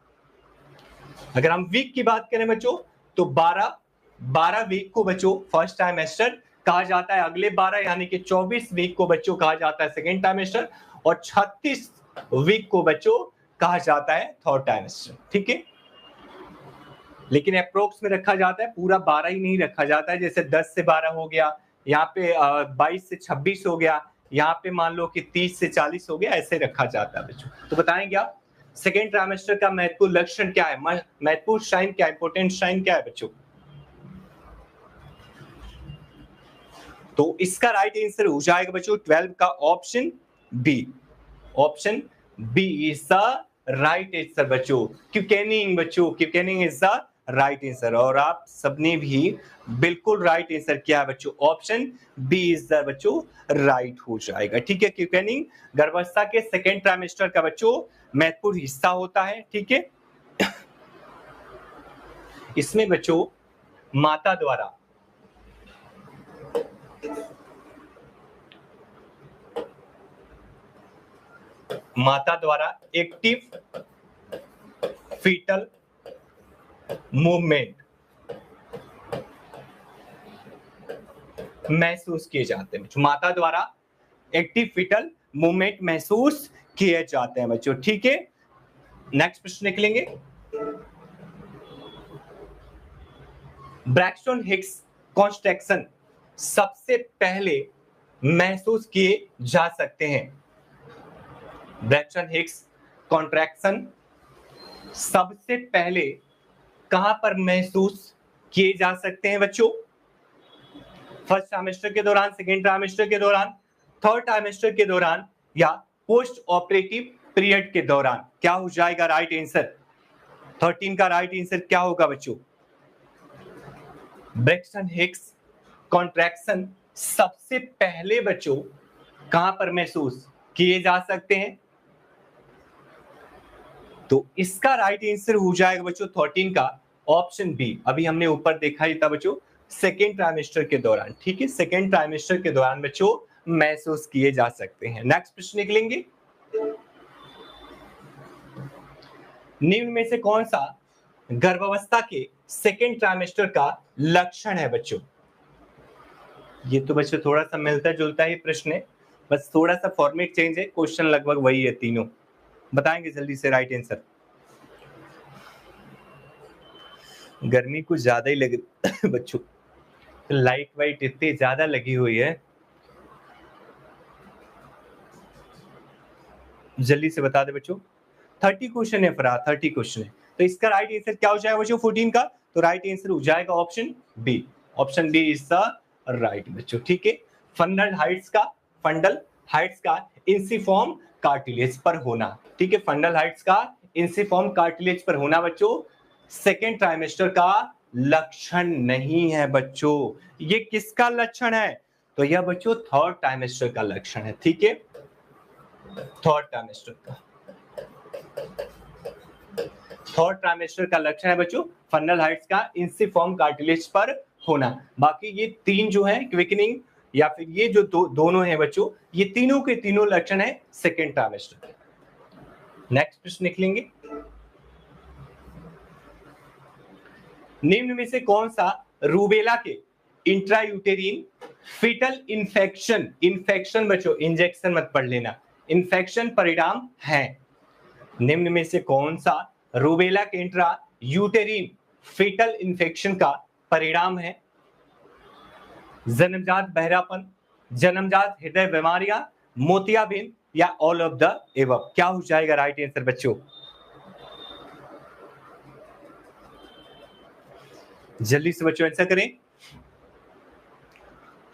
अगर हम वीक की बात करें बच्चों तो 12 वीक को बच्चों फर्स्ट ट्राइमेस्टर कहा जाता है, अगले 12 यानी कि 24 वीक को बच्चों कहा जाता है सेकेंड ट्राइमेस्टर, और 36 वीक को बच्चों कहा जाता है थर्ड ट्राइमेस्टर। ठीक है, लेकिन अप्रोक्स में रखा जाता है, पूरा 12 ही नहीं रखा जाता है। जैसे 10 से 12 हो गया, यहाँ पे 22 से 26 हो गया, यहाँ पे मान लो कि 30 से 40 हो गया, ऐसे रखा जाता है बच्चों। तो बताएंगे आप सेकेंड ट्राइमेस्टर का महत्वपूर्ण लक्षण क्या है, महत्वपूर्ण साइन क्या है, इंपोर्टेंट साइन क्या है बच्चों? तो इसका राइट आंसर हो जाएगा बच्चों 12 का option B. Option B is the right answer बच्चों। Quickening is the right answer, और आप सबने भी बिल्कुल राइट आंसर किया है बच्चों। ऑप्शन बी इज द बच्चों राइट हो जाएगा। ठीक है, क्यूकेनिंग गर्भावस्था के सेकेंड ट्राइमेस्टर का बच्चों महत्वपूर्ण हिस्सा होता है। ठीक है, इसमें बच्चों माता द्वारा एक्टिव फीटल मूवमेंट महसूस किए जाते हैं बच्चों। माता द्वारा एक्टिव फीटल मूवमेंट महसूस किए जाते हैं बच्चों। ठीक है, नेक्स्ट प्रश्न निकलेंगे, ब्रैक्सटन हिक्स कॉन्ट्रैक्शन सबसे पहले महसूस किए जा सकते हैं? ब्रैक्सटन हिक्स कॉन्ट्रैक्शन सबसे पहले कहां पर महसूस किए जा सकते हैं बच्चों? फर्स्ट ट्राइमेस्टर के दौरान, सेकेंड ट्राइमेस्टर के दौरान, थर्ड ट्राइमेस्टर के दौरान, या पोस्ट ऑपरेटिव पीरियड के दौरान? क्या हो जाएगा राइट आंसर? 13 का राइट आंसर क्या होगा बच्चों? ब्रैक्सन हिक्स कॉन्ट्रैक्शन सबसे पहले बच्चों कहां पर महसूस किए जा सकते हैं? तो इसका राइट आंसर हो जाएगा बच्चों 13 का ऑप्शन बी। अभी हमने ऊपर देखा ही था बच्चों, सेकेंड ट्राइमेस्टर के दौरान। ठीक है, सेकेंड ट्राइमेस्टर के दौरान बच्चों महसूस किए जा सकते हैं। नेक्स्ट प्रश्न निकलेंगे, निम्न में से कौन सा गर्भावस्था के सेकेंड ट्राइमेस्टर का लक्षण है बच्चों? ये तो बच्चों थोड़ा सा मिलता जुलता ही प्रश्न है, बस थोड़ा सा फॉर्मेट चेंज है, क्वेश्चन लगभग वही है तीनों। बताएंगे जल्दी से राइट आंसर। गर्मी कुछ ज्यादा ही लग बच्चों, लाइट वाइट इतनी ज्यादा लगी हुई है, जल्दी से बता दे बच्चों। 30 क्वेश्चन है फरा, 30 क्वेश्चन है, तो इसका राइट आंसर क्या हो जाएगा बच्चों 14 का? तो राइट आंसर हो जाएगा option B. Option B is the right बच्चों। ठीक है, फंडल हाइट्स का इंसिफॉर्म कार्टिलेज पर होना। ठीक है, फंडल हाइट्स का इंसिफॉर्म कार्टिलेज पर होना बच्चों सेकेंड ट्राइमेस्टर का लक्षण नहीं है बच्चों। ये किसका लक्षण है? तो यह बच्चों थर्ड ट्राइमेस्टर का लक्षण है। ठीक है, थर्ड ट्राइमेस्टर का लक्षण है बच्चों फंडल हाइट्स का इंसिफॉर्म कार्टिलेज पर होना। बाकी ये तीन जो है क्विकनिंग या फिर ये जो दोनों हैं बच्चों, ये तीनों के तीनों लक्षण है सेकेंड ट्राइमेस्टर। नेक्स्ट प्रश्न निकलेंगे, निम्न में से कौन सा रूबेला के इंट्रायूटेरिन फीटल इन्फेक्शन बच्चों, इंजेक्शन मत पढ़ लेना, इन्फेक्शन परिणाम है? निम्न में से कौन सा रूबेला के इंट्रायूटेरिन फीटल इन्फेक्शन का परिणाम है? जन्मजात बहरापन, जन्मजात हृदय बीमारियां, मोतियाबिंद, या ऑल ऑफ द एबव? क्या हो जाएगा राइट आंसर बच्चों? जल्दी से बच्चों आंसर करें।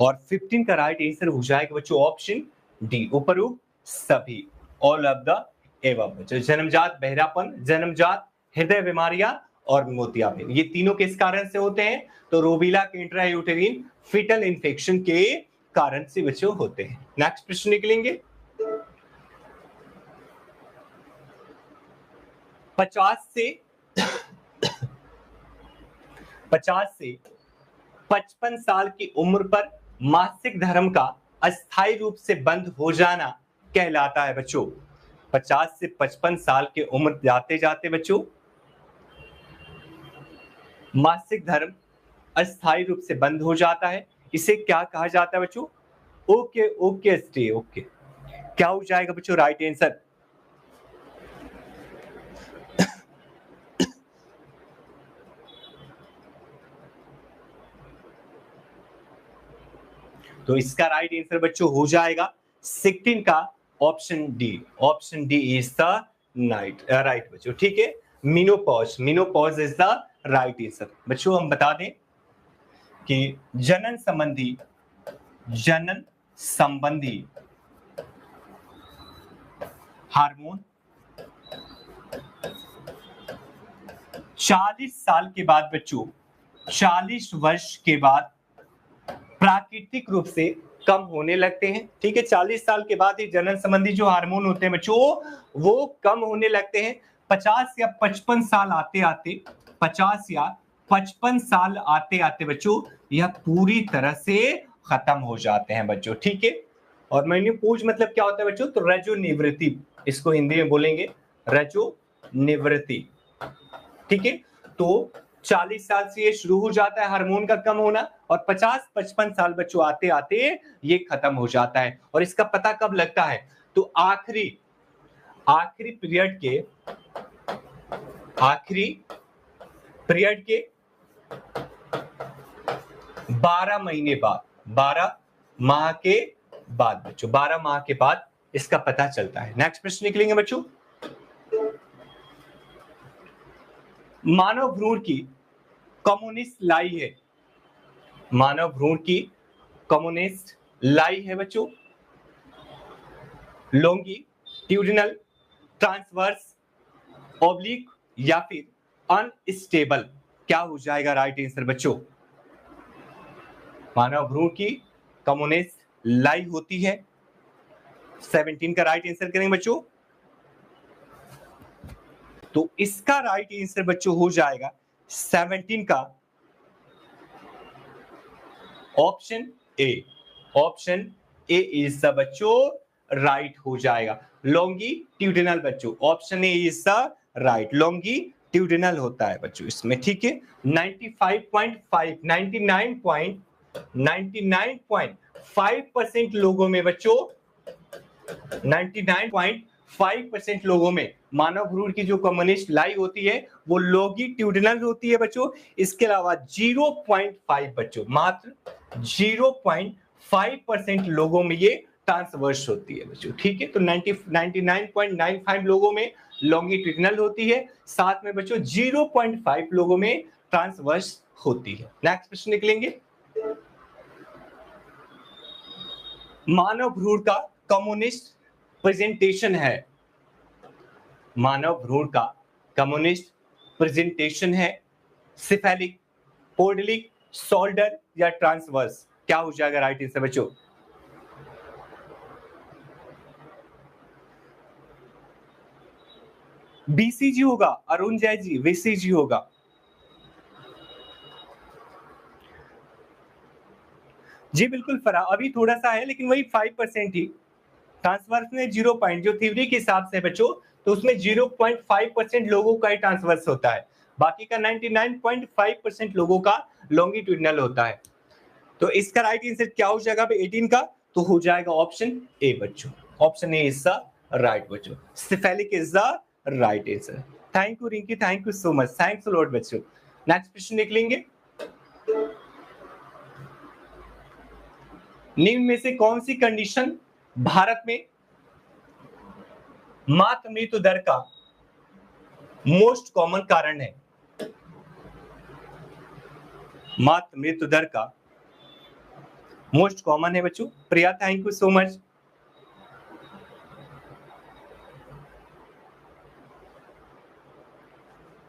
और 15 का राइट आंसर हो जाएगा बच्चों ऑप्शन डी, उपरोक्त सभी, ऑल ऑफ द एबव बच्चों। जन्मजात बहरापन, जन्मजात हृदय बीमारियां और मोतियाबिंद, ये तीनों किस कारण से होते हैं? तो रूबेला के इंट्रायूटेरिन फीटल इन्फेक्शन के कारण से बच्चों होते हैं। नेक्स्ट प्रश्न निकलेंगे, 50 से 55 साल की उम्र पर मासिक धर्म का अस्थायी रूप से बंद हो जाना कहलाता है बच्चों। 50 से 55 साल की उम्र जाते जाते बच्चों मासिक धर्म अस्थायी रूप से बंद हो जाता है, इसे क्या कहा जाता है बच्चों? Okay stay okay. क्या हो जाएगा बच्चों राइट आंसर? तो इसका राइट आंसर बच्चों हो जाएगा 16 का option D. Option D is the right बच्चों। ठीक है, menopause is the right answer बच्चों। हम बता दें कि जनन संबंधी हार्मोन 40 साल के बाद बच्चों, 40 वर्ष के बाद प्राकृतिक रूप से कम होने लगते हैं। ठीक है, 40 साल के बाद ही जनन संबंधी जो हार्मोन होते हैं बच्चों वो कम होने लगते हैं। 50 या 55 साल आते आते 50 या 55 साल आते आते बच्चों यह पूरी तरह से खत्म हो जाते हैं बच्चों। ठीक है, और मेनोपॉज मतलब क्या होता है बच्चों? तो रजो निवृत्ति, इसको हिंदी में बोलेंगे रजो निवृत्ति। ठीक है, तो 40 साल से ये शुरू हो जाता है हार्मोन का कम होना, और 50-55 साल बच्चों आते आते ये खत्म हो जाता है। और इसका पता कब लगता है? तो आखिरी पीरियड के 12 महीने बाद, 12 माह के बाद बच्चों, 12 माह के बाद इसका पता चलता है। नेक्स्ट प्रश्न निकलेंगे बच्चों, मानव भ्रूण की कम्युनिस्ट लाई है, मानव भ्रूण की कम्युनिस्ट लाई है बच्चों, लॉन्गिट्यूडिनल, ट्रांसवर्स, ऑब्लिक या फिर अनस्टेबल? क्या हो जाएगा राइट आंसर बच्चों? मानव भ्रूण की कम्युनिस्ट लाई होती है। 17 का राइट आंसर करेंगे बच्चों। तो इसका राइट आंसर बच्चों हो जाएगा 17 का option A. Option A is the बच्चों राइट हो जाएगा, लॉन्गिट्यूडिनल बच्चों। Option A is the right, longitudinal होता है बच्चों इसमें, ठीक है। 99.5% लोगों में बच्चों, 99.5% लोगों में मानव भ्रूण की जो कम्युनिस्ट लाई होती है वो लॉन्गिट्यूडिनल होती है बच्चों। इसके अलावा 0.5 बच्चों, मात्र 0.5% लोगों में ये ट्रांसवर्स होती है बच्चों, ठीक है। तो 99.95 लोगों में लॉन्गिट्यूडिनल होती है, साथ में बच्चों 0.5 लोगों में ट्रांसवर्स होती है। नेक्स्ट प्रश्न निकलेंगे। मानव भ्रूण का कम्युनिस्ट प्रेजेंटेशन है, मानव भ्रूण का कम्युनिस्ट प्रेजेंटेशन है सिफेलिक, पोर्डलिक, शोल्डर या ट्रांसवर्स? क्या हो जाएगा राइट आंसर बच्चों? बीसीजी होगा अरुण जय जी, वीसीजी होगा। जी बिल्कुल फरा, अभी थोड़ा सा है लेकिन वही 5% ही। ट्रांसवर्स में 0 पॉइंट, जो थ्योरी के हिसाब से बच्चों, तो उसमें 0.5% लोगों का ही ट्रांसवर्स होता है, बाकी का 99.5% लोगों का लॉन्गिट्यूडिनल होता है। तो इसका राइट आंसर क्या हो जाएगा 18 का? तो हो जाएगा ऑप्शन ए बच्चों। Option A is the right बच्चों, cephalic is the right answer. Thank you Rinki, thank you so much, thanks a lot बच्चों। नेक्स्ट क्वेश्चन निकलेंगे। निम्न में से कौन सी कंडीशन भारत में मातृ मृत्यु दर का मोस्ट कॉमन कारण है? मातृ मृत्यु दर का मोस्ट कॉमन है बच्चों। Priya thank you so much.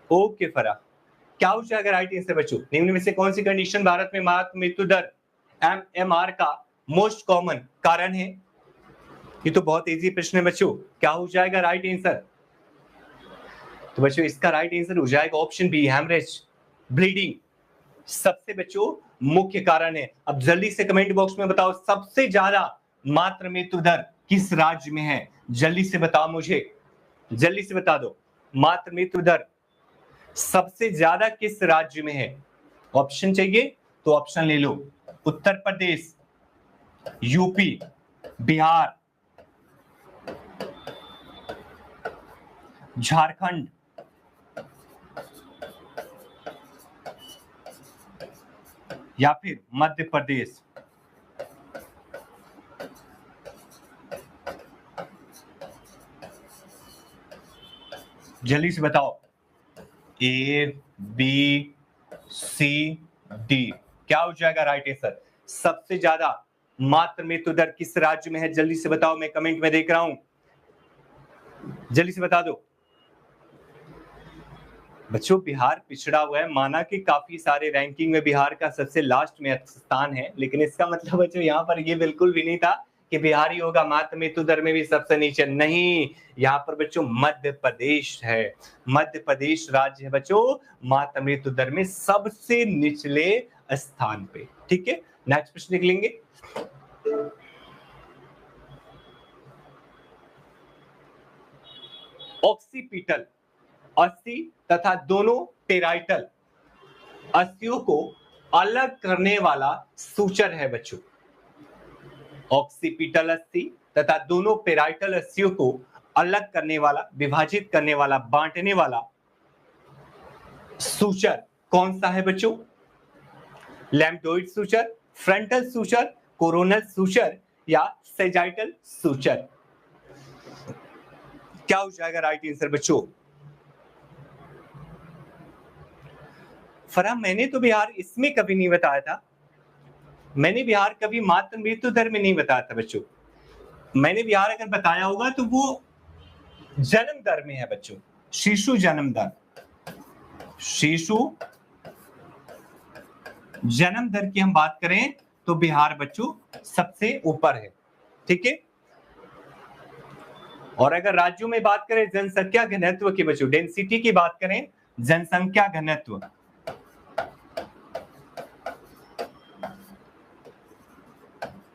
Okay Farah, क्या हो जाएगा राइट आंसर बच्चों? निम्न में से कौन सी कंडीशन भारत में मातृ मृत्यु दर एमएमआर का मोस्ट कॉमन कारण है? ये तो बहुत इजी प्रश्न है बच्चों, क्या हो जाएगा राइट आंसर? तो बच्चों इसका राइट आंसर हो जाएगा ऑप्शन बी, हैमरेज, ब्लीडिंग। सबसे बच्चों मुख्य कारण है। अब जल्दी से कमेंट बॉक्स में बताओ, सबसे ज्यादा मातृ मृत्यु दर किस राज्य में है? जल्दी से बताओ मुझे, जल्दी से बता दो, मातृ मृत्यु दर सबसे ज्यादा किस राज्य में है? ऑप्शन चाहिए तो ऑप्शन ले लो। उत्तर प्रदेश, यूपी, बिहार, झारखंड, या फिर मध्य प्रदेश? जल्दी से बताओ, ए बी सी डी, क्या हो जाएगा राइट आंसर? सबसे ज्यादा मातृ मृत्यु दर किस राज्य में है? जल्दी से बताओ, मैं कमेंट में देख रहा हूं, जल्दी से बता दो। बच्चों बिहार पिछड़ा हुआ है, माना कि काफी सारे रैंकिंग में बिहार का सबसे लास्ट में स्थान है, लेकिन इसका मतलब बच्चों यहाँ पर ये बिल्कुल भी नहीं था कि बिहार ही होगा मातृ मृत्यु दर में भी सबसे नीचे। नहीं, यहाँ पर बच्चों मध्य प्रदेश है, मध्य प्रदेश राज्य है बच्चों मातृ मृत्यु दर में सबसे निचले स्थान पे, ठीक है। नेक्स्ट प्रश्न निकलेंगे। ऑक्सीपिटल अस्थि तथा दोनों पेराइटल अस्थियों को अलग करने वाला सूचर है बच्चों। ऑक्सीपिटल अस्थि तथा दोनों पेराइटल अस्थियों को अलग करने वाला, विभाजित करने वाला, बांटने वाला सूचर कौन सा है बच्चों? Lambdoid suture, frontal suture, coronal suture या सेजाइटल सूचर? क्या हो जाएगा राइट आंसर बच्चों? फरहान मैंने तो भी यार इसमें कभी नहीं बताया था, मैंने बिहार कभी मातृ मृत्यु दर में नहीं बताया था बच्चों। मैंने बिहार अगर बताया होगा तो वो जन्म दर में है बच्चों, शिशु जन्म दर, शिशु जन्म दर की हम बात करें तो बिहार बच्चों सबसे ऊपर है, ठीक है। और अगर राज्यों में बात करें जनसंख्या घनत्व की बच्चों, डेंसिटी की बात करें, जनसंख्या घनत्व,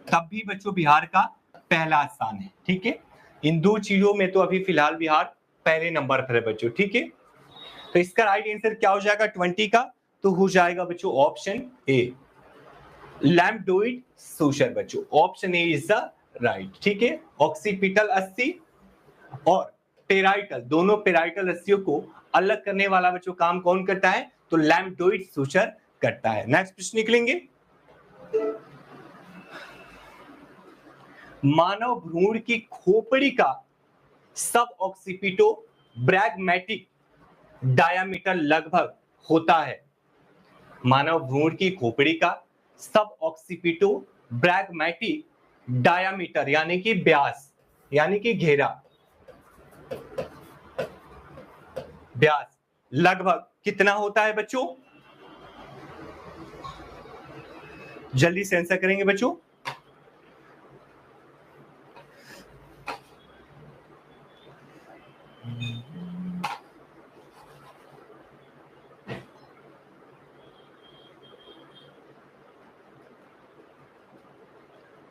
तब भी बच्चों बिहार का पहला स्थान है, ठीक है। इन दो चीजों में तो अभी फिलहाल बिहार पहले नंबर पर है बच्चों, ठीक है। तो इसका राइट आंसर क्या हो जाएगा 20 का? तो हो जाएगा बच्चों ऑप्शन ए, लैम्बडोइड सूचर बच्चों, option A is the right, ठीक है। ऑक्सीपिटल अस्थि और पेराइटल, दोनों पेराइटल अस्थियों को अलग करने वाला बच्चों काम कौन करता है? तो लैम्बडोइड सूचर करता है। नेक्स्ट प्रश्न निकलेंगे, मानव भ्रूण की खोपड़ी का सब ऑक्सीपिटो ब्रैगमैटिक डायामीटर लगभग होता है। मानव भ्रूण की खोपड़ी का सब ऑक्सीपिटो ब्रैगमैटिक डायामीटर यानी कि व्यास, यानी कि घेरा, व्यास लगभग कितना होता है बच्चों? जल्दी से आंसर करेंगे बच्चों।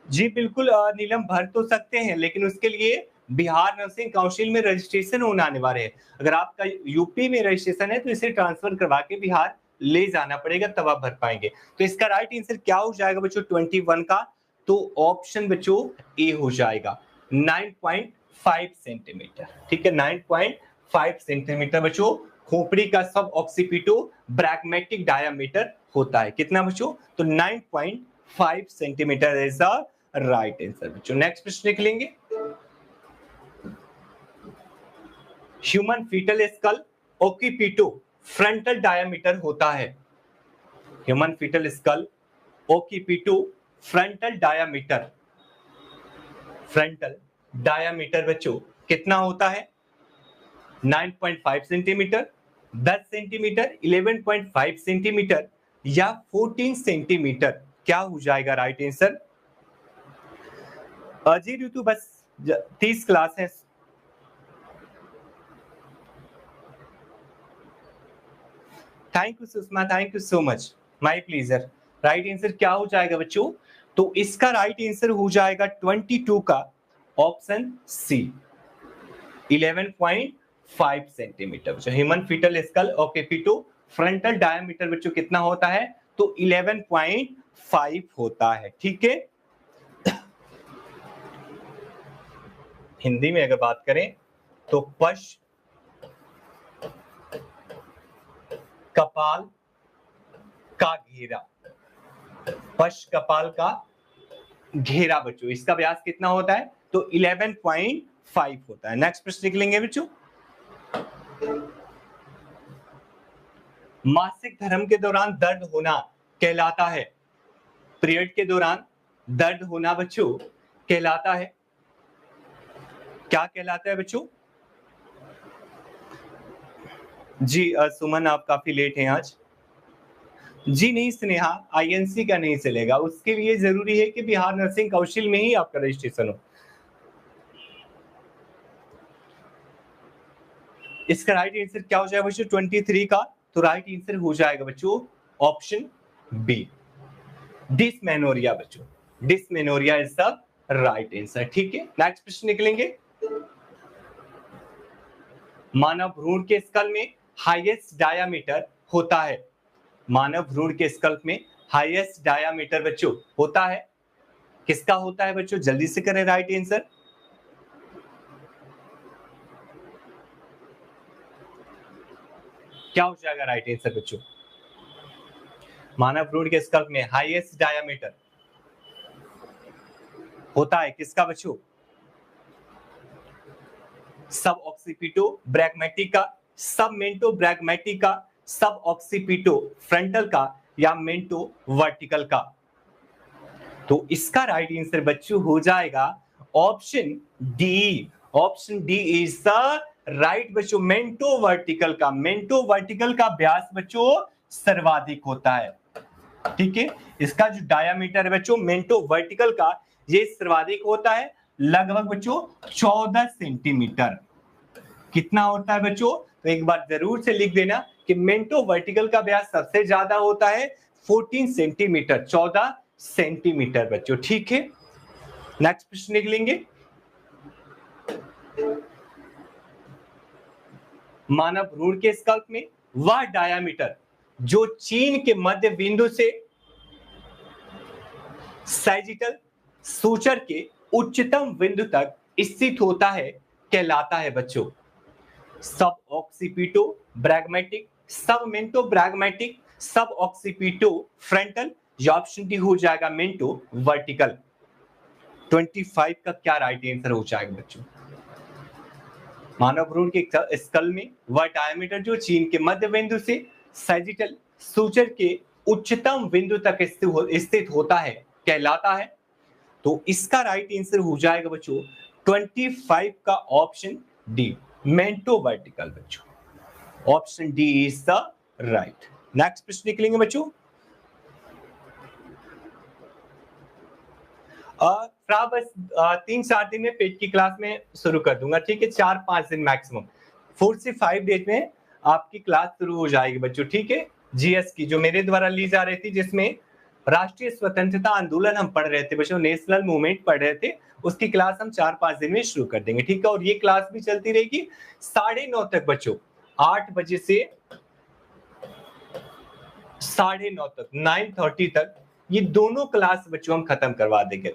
जी बिल्कुल नीलम, भर तो सकते हैं लेकिन उसके लिए बिहार नर्सिंग काउंसिल में रजिस्ट्रेशन होना अनिवार्य है। अगर आपका यूपी में रजिस्ट्रेशन है तो इसे ट्रांसफर करवा के बिहार ले जाना पड़ेगा, तब आप भर पाएंगे। तो इसका राइट आंसर क्या हो जाएगा बच्चों 21 का? तो ऑप्शन बच्चों ए हो जाएगा 9.5 सेंटीमीटर, ठीक है। 9.5 सेंटीमीटर बच्चों खोपड़ी का सब ऑक्सीपिटो ब्रैगमैटिक डायामीटर होता है। कितना बच्चों? तो 9.5 centimetre is the right answer बच्चों। नेक्स्ट प्रश्न लिख लेंगे, human foetal skull occipito frontal diameter होता है। Human foetal skull occipito frontal diameter, frontal diameter बच्चों कितना होता है? 9.5 सेंटीमीटर, 10 सेंटीमीटर, 11.5 सेंटीमीटर या 14 सेंटीमीटर? क्या हो जाएगा राइट आंसर? जी ऋतु बस 30 क्लास है। Thank you Sushma, thank you so much, my pleaser. Right answer क्या हो जाएगा बच्चों? तो इसका राइट आंसर हो जाएगा 22 का ऑप्शन सी, 11.5 सेंटीमीटर बच्चों। Human foetal skull occipito frontal diameter बच्चों कितना होता है? तो 11.5 होता है, ठीक है। हिंदी में अगर बात करें तो पश कपाल का घेरा, पश कपाल का घेरा बच्चों, इसका व्यास कितना होता है? तो 11.5 होता है। नेक्स्ट प्रश्न निकलेंगे बच्चों, मासिक धर्म के दौरान दर्द होना कहलाता है, पीरियड के दौरान दर्द होना बच्चों कहलाता है, क्या कहलाता है बच्चों? जी सुमन आप काफी लेट हैं आज। जी नहीं स्नेहा, आईएनसी का नहीं चलेगा, उसके लिए जरूरी है कि बिहार नर्सिंग काउंसिल में ही आपका रजिस्ट्रेशन हो। इसका राइट आंसर क्या हो जाएगा बच्चों 23 का? तो राइट आंसर हो जाएगा बच्चों ऑप्शन बी, डिसमेनोरिया बच्चों, dysmenorrhoea is the right answer, ठीक है। नेक्स्ट प्रश्न निकलेंगे, मानव भ्रूण के स्कल में हाईएस्ट डायामीटर होता है, मानव भ्रूण के स्कल्प में हाईएस्ट डायामीटर बच्चों होता है, किसका होता है बच्चों? जल्दी से करें राइट आंसर। क्या हो जाएगा राइट आंसर बच्चों? मानव भ्रूण के स्कल्प में हाईएस्ट डायामीटर होता है किसका बच्चों? सब ऑक्सीपिटो ब्रैगमैटिका, सब मेंटो ब्रैगमैटिका, सब ऑक्सीपिटो फ्रंटल का या मेंटो वर्टिकल का? तो इसका राइट आंसर बच्चों हो जाएगा option D. Option D is the right बच्चों। मेंटो वर्टिकल का व्यास बच्चों सर्वाधिक होता है। ठीक है, इसका जो डायामीटर है बच्चों मेंटो वर्टिकल का, ये सर्वाधिक होता है, लगभग बच्चों 14 सेंटीमीटर। कितना होता है बच्चों? तो एक बार जरूर से लिख देना कि मेंटो वर्टिकल का व्यास सबसे ज्यादा होता है 14 सेंटीमीटर, 14 सेंटीमीटर बच्चों। ठीक है, नेक्स्ट प्रश्न निकलेंगे। मानव भ्रूण के स्कल्प में वह डायामीटर जो चीन के मध्य बिंदु से सैजिटल सूचर के उच्चतम बिंदु तक स्थित होता है कहलाता है बच्चों सब ऑक्सीपिटो ब्रैग्मेटिक, सब मेंटो ब्रैग्मेटिक, सब ऑक्सीपिटो फ्रंटल, या ऑप्शन डी हो जाएगा मेंटो वर्टिकल। 25 का क्या राइट आंसर हो जाएगा बच्चों? मानव भ्रूण के स्कल में वह डायमीटर जो चीन के मध्य बिंदु से सैजिटल सूचर के उच्चतम बिंदु तक स्थित होता है कहलाता है। तो इसका राइट आंसर हो जाएगा बच्चों 25 का ऑप्शन डी, मेंटो वर्टिकल बच्चों। Option D is the right. Next प्रश्न निकलेंगे बच्चों। बस 3-4 दिन में पेट की क्लास में शुरू कर दूंगा। ठीक है, 4-5 दिन मैक्सिमम, 4 से 5 डेज में आपकी क्लास शुरू हो जाएगी बच्चों। ठीक है, जीएस की जो मेरे द्वारा ली जा रही थी, जिसमें राष्ट्रीय स्वतंत्रता आंदोलन हम पढ़ रहे थे बच्चों, नेशनल मूवमेंट पढ़ रहे थे, उसकी क्लास हम 4-5 दिन में शुरू कर देंगे। ठीक है, और ये क्लास भी चलती रहेगी 9:30 तक बच्चों, 8 बजे से 9:30 तक, 9:30 तक ये दोनों क्लास बच्चों हम खत्म करवा देंगे।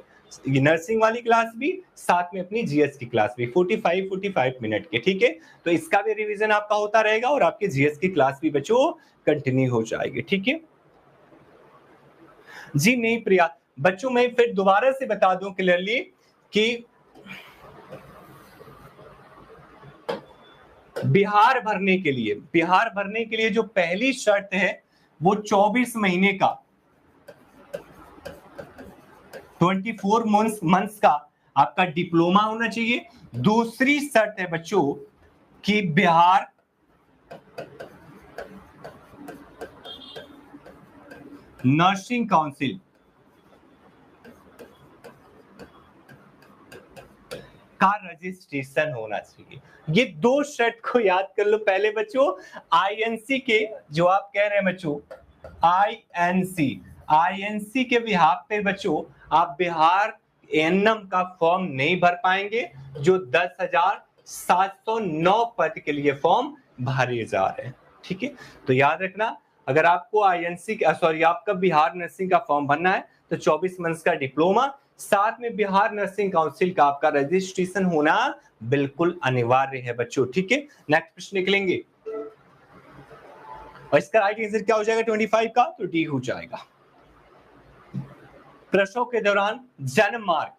ये नर्सिंग वाली क्लास भी, साथ में अपनी जीएस की क्लास भी, 45 मिनट के। ठीक है, तो इसका भी रिवीजन आपका होता रहेगा और आपके जीएस की क्लास भी बच्चों कंटिन्यू हो जाएगी। ठीक है जी। नहीं प्रिया बच्चों, मैं फिर दोबारा से बता दूं क्लियरली कि बिहार भरने के लिए जो पहली शर्त है वो 24 महीने का, 24 मंथ्स का आपका डिप्लोमा होना चाहिए। दूसरी शर्त है बच्चों कि बिहार नर्सिंग काउंसिल का रजिस्ट्रेशन होना चाहिए। ये दो शर्त को याद कर लो पहले बच्चों। आईएनसी के जो आप कह रहे हैं बच्चों, आईएनसी के बिहाफ पे बच्चों आप बिहार एएनएम का फॉर्म नहीं भर पाएंगे, जो 10,709 पद के लिए फॉर्म भरे जा रहे हैं। ठीक है, तो याद रखना, अगर आपको आपका बिहार नर्सिंग का फॉर्म भरना है तो 24 मंथ्स का डिप्लोमा, साथ में बिहार नर्सिंग काउंसिल का आपका रजिस्ट्रेशन होना बिल्कुल अनिवार्य है बच्चों। ठीक है, नेक्स्ट प्रश्न निकलेंगे और इसका राइट आंसर क्या हो जाएगा 25 का? तो डी हो जाएगा। प्रसव के दौरान जन्म मार्ग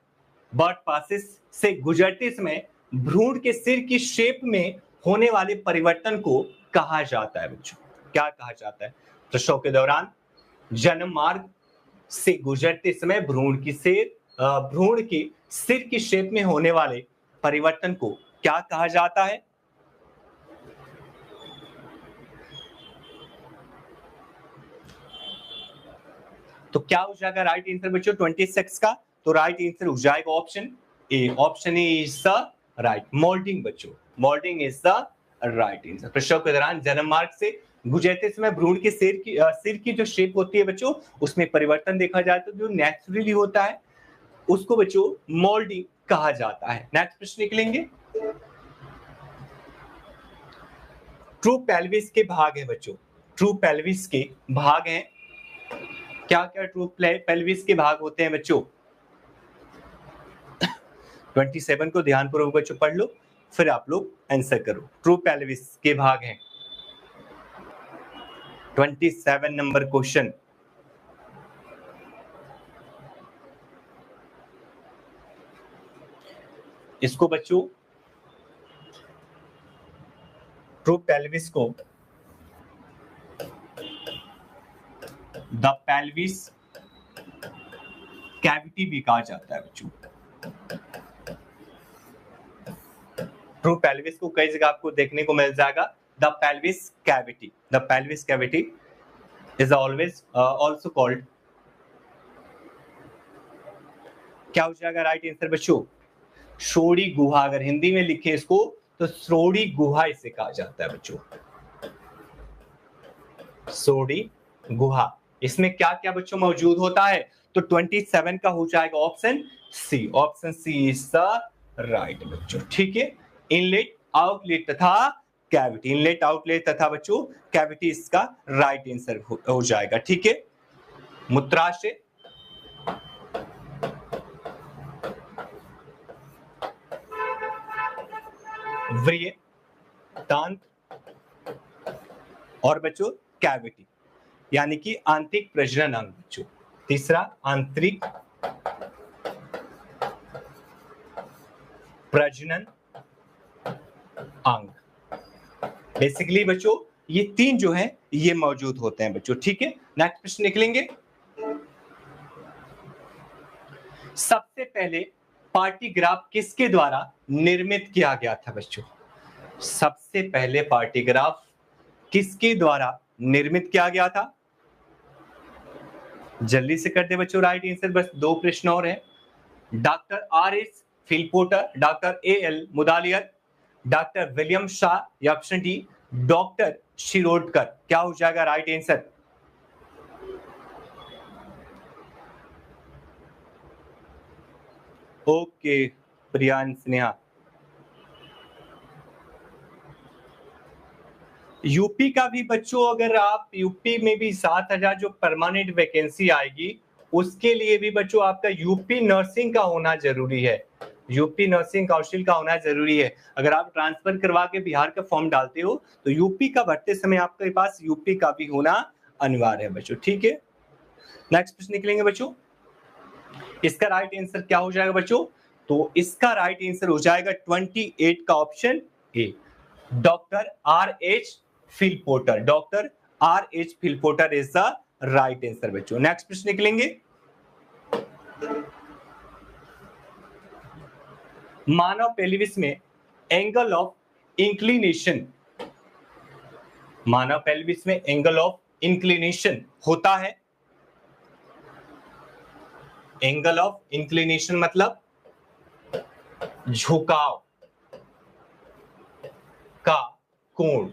बर्थ पासेस से गुजरते समय भ्रूण के सिर की शेप में होने वाले परिवर्तन को कहा जाता है बच्चों? क्या कहा जाता है? प्रसव के दौरान जन्म मार्ग से गुजरते समय भ्रूण के सिर की शेप में होने वाले परिवर्तन को क्या कहा जाता है? तो क्या हो जाएगा राइट आंसर बच्चों 26 का? तो राइट आंसर हो जाएगा option A. Option A is the right, moulding बच्चों, moulding is the right answer. प्रसव के दौरान जन्म मार्ग से गुजरते समय भ्रूण के सिर की जो शेप होती है बच्चों, उसमें परिवर्तन देखा जाए तो जो नेचुरली होता है उसको बच्चों मोल्डिंग कहा जाता है। नेक्स्ट प्रश्न निकलेंगे। ट्रू पेल्विस के भाग है बच्चों, ट्रू पेल्विस के भाग हैं। क्या क्या ट्रू पेल्विस के भाग होते हैं बच्चों? 27 को ध्यानपूर्वक बच्चों पढ़ लो, फिर आप लोग आंसर करो। ट्रू पेल्विस के भाग हैं 27 नंबर क्वेश्चन। इसको बच्चों ट्रू पेल्विस को द पेल्विस कैविटी भी कहा जाता है बच्चों। ट्रू पेल्विस को कई जगह आपको देखने को मिल जाएगा। The pelvis cavity is always also called, क्या हो जाएगा राइट आंसर बच्चों? श्रोणि गुहा। अगर हिंदी में लिखे इसको तो श्रोणि गुहा इसे कहा जाता है बच्चों, श्रोणि गुहा। इसमें क्या क्या बच्चों मौजूद होता है? तो 27 का हो जाएगा option C. Option C is the right बच्चों। ठीक है, इनलेट आउटलेट तथा कैविटी, इनलेट आउटलेट तथा बच्चों कैविटी इसका राइट आंसर हो जाएगा। ठीक है, मूत्राशय, व्रिय, तंत्र और बच्चों कैविटी यानी कि आंतरिक प्रजनन अंग बच्चों। तीसरा आंतरिक प्रजनन अंग। बेसिकली बच्चों ये तीन जो है ये मौजूद होते हैं बच्चों। ठीक है, नेक्स्ट प्रश्न निकलेंगे। सबसे पहले पार्टीग्राफ किसके द्वारा निर्मित किया गया था बच्चों? सबसे पहले पार्टीग्राफ किसके द्वारा निर्मित किया गया था? जल्दी से कर दे बच्चों राइट आंसर, बस 2 प्रश्न और है। Doctor R.H. Philpott, doctor A.L. Mudaliar, doctor William Shah या ऑप्शन डी डॉक्टर शिरोडकर, क्या हो जाएगा right answer? Okay Priyan Sneha. UP का भी बच्चों, अगर आप यूपी में भी 7000 जो परमानेंट वैकेंसी आएगी उसके लिए भी बच्चों आपका यूपी नर्सिंग का होना जरूरी है, यूपी नर्सिंग काउंसिल का होना जरूरी है। अगर आप ट्रांसफर करवा के बिहार का फॉर्म डालते हो तो यूपी का भरते समय आपके पास यूपी का भी होना अनिवार्य है बच्चों। ठीक है, नेक्स्ट प्रश्न निकलेंगे बच्चों। इसका राइट आंसर क्या हो जाएगा बच्चों? तो इसका राइट आंसर हो जाएगा 28 का option A, doctor R.H. Philpott. Doctor R.H. Philpott is the right answer बच्चों। नेक्स्ट प्रश्न निकलेंगे। मानव पेल्विस में एंगल ऑफ इंक्लिनेशन, मानव पेल्विस में एंगल ऑफ इंक्लिनेशन होता है। एंगल ऑफ इंक्लिनेशन मतलब झुकाव का कोण।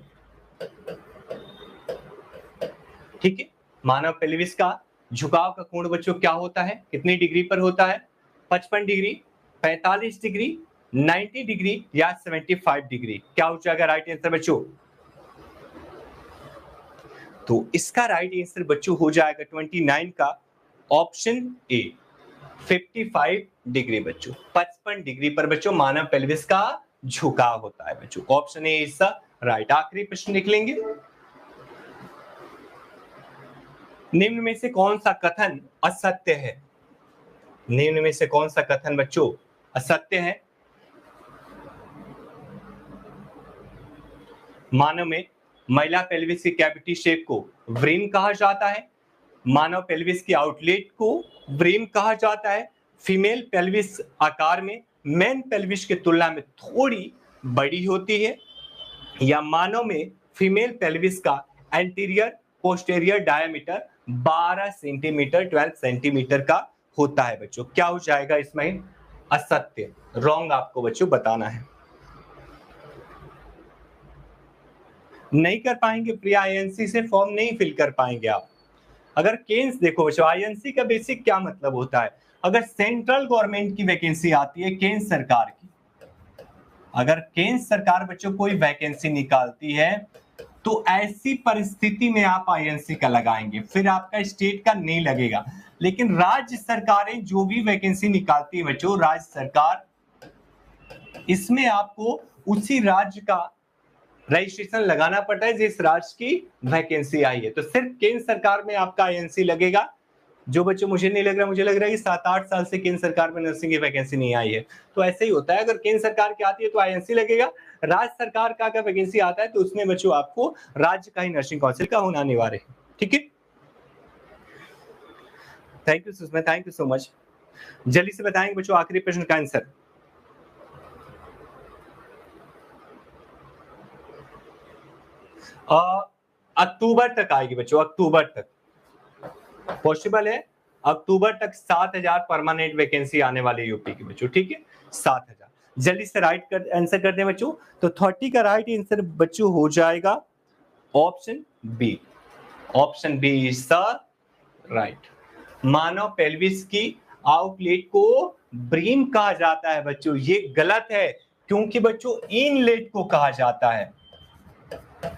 ठीक है, मानव पेल्विस का झुकाव का कोण बच्चों क्या होता है? कितनी डिग्री पर होता है? 55 डिग्री, 45 डिग्री, 90 डिग्री या 75 डिग्री, क्या हो जाएगा राइट आंसर बच्चों? तो इसका राइट आंसर बच्चों हो जाएगा 29 का ऑप्शन ए, 55 डिग्री बच्चों। 55 डिग्री पर बच्चों मानव पेल्विस का झुकाव होता है बच्चों। Option A is the right. आखिरी प्रश्न निकलेंगे। निम्न में से कौन सा कथन असत्य है? निम्न में से कौन सा कथन बच्चों असत्य है? मानव में महिला पेल्विस की कैविटी शेप को व्रीम कहा जाता है। मानव पेल्विस की आउटलेट को व्रीम कहा जाता है। फीमेल पेल्विस आकार में मेन पेल्विस की तुलना में थोड़ी बड़ी होती है। या मानव में फीमेल पेल्विस का anterior posterior diameter 12 centimetre 12 centimetre का होता है बच्चों। क्या हो जाएगा इसमें? असत्य, रॉन्ग आपको बच्चों बताना है। नहीं कर पाएंगे प्रिया, आईएनसी से फॉर्म नहीं फिल कर पाएंगे आप। अगर केन्स देखो बच्चों, आईएनसी का बेसिक क्या मतलब होता है? अगर सेंट्रल गवर्नमेंट की वैकेंसी आती है केंद्र सरकार की, अगर केंद्र सरकार बच्चों कोई वैकेंसी निकालती है तो ऐसी परिस्थिति में आप आईएनसी का लगाएंगे, फिर आपका स्टेट का नहीं लगेगा। लेकिन राज्य सरकारें जो भी वैकेंसी निकालती है बच्चों, राज्य सरकार, इसमें आपको उसी राज्य का रजिस्ट्रेशन लगाना पड़ता है जिस राज्य की वैकेंसी आई है। तो सिर्फ केंद्र सरकार में आपका आईएनसी लगेगा। जो बच्चों मुझे नहीं लग रहा, मुझे लग रहा है कि 7-8 साल से केंद्र सरकार में नर्सिंग की वैकेंसी नहीं आई है। तो ऐसे ही होता है, अगर केंद्र सरकार की आती है तो आईएनसी लगेगा, राज्य सरकार का अगर वैकेंसी आता है तो उसमें बच्चों आपको राज्य का ही नर्सिंग काउंसिल का होना अनिवार्य है। ठीक है, thank you Sushma, thank you so much. जल्दी से बताएंगे बच्चों आखिरी प्रश्न का आंसर। अक्टूबर तक आएगी बच्चों, अक्टूबर तक पॉसिबल है। अक्टूबर तक 7,000 परमानेंट वैकेंसी आने वाली यूपी की बच्चों, ठीक है 7,000। जल्दी से राइट कर आंसर कर दें बच्चों। तो 30 का राइट आंसर बच्चों हो जाएगा option B. Option B is the right. मानव पेल्विस की आउटलेट को ब्रीम कहा जाता है बच्चों, ये गलत है क्योंकि बच्चों इनलेट को कहा जाता है,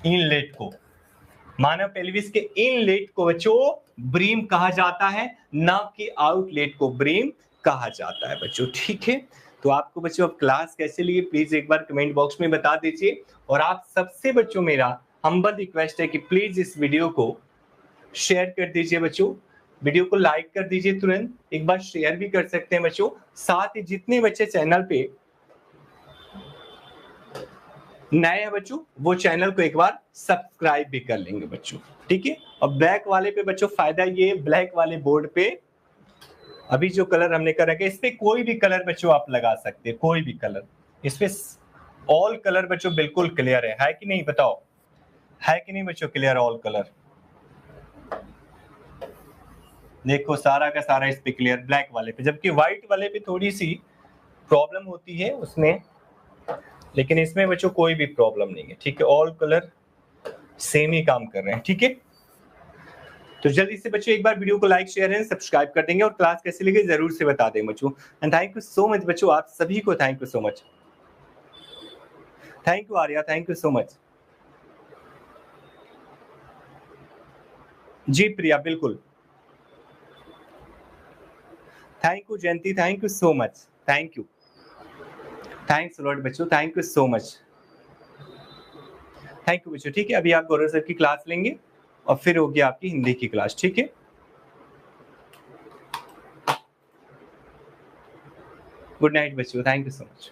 इनलेट को। मानव पेल्विस के इनलेट को बच्चों ब्रीम कहा जाता है, ना कि आउटलेट को ब्रीम कहा जाता है बच्चों, ठीक है। तो आपको बच्चों अब क्लास कैसे लगी प्लीज एक बार कमेंट बॉक्स में बता दीजिए। और आप सबसे बच्चों मेरा हम्बल रिक्वेस्ट है कि प्लीज इस वीडियो को शेयर कर दीजिए बच्चों, वीडियो को लाइक कर दीजिए तुरंत, एक बार शेयर भी कर सकते हैं बच्चों। साथ ही जितने बच्चे चैनल पे नए हैं बच्चों वो चैनल को एक बार सब्सक्राइब भी कर लेंगे बच्चों, ठीक है। और ब्लैक वाले पे बच्चों फायदा ये, ब्लैक वाले बोर्ड पे अभी जो कलर हमने कर रखा है इस पे कोई भी कलर बच्चों आप लगा सकते हैं, कोई भी कलर। इस पे ऑल कलर बच्चों बिल्कुल क्लियर है कि नहीं, बताओ है कि नहीं बच्चों क्लियर ऑल कलर। देखो सारा का सारा इस पे क्लियर ब्लैक वाले पे, जबकि व्हाइट वाले पे थोड़ी सी प्रॉब्लम होती है उसमें, लेकिन इसमें बच्चों कोई भी प्रॉब्लम नहीं है, ठीक है। ऑल कलर सेम ही काम कर रहे हैं, ठीक है। तो जल्दी से बच्चों एक बार वीडियो को लाइक शेयर एंड सब्सक्राइब कर देंगे और क्लास कैसी लगी जरूर से बता देंगे बच्चों। And thank you so much बच्चों, आप सभी को thank you so much. Thank you Arya, thank you so much. जी प्रिया बिल्कुल। Thank you Jayanti, thank you so much, thank you, thanks lot बच्चों, thank you so much, thank you बच्चों, ठीक है। अभी आप गौरव सर की क्लास लेंगे और फिर होगी आपकी हिंदी की क्लास, ठीक है। गुड नाइट बच्चों, थैंक यू सो मच।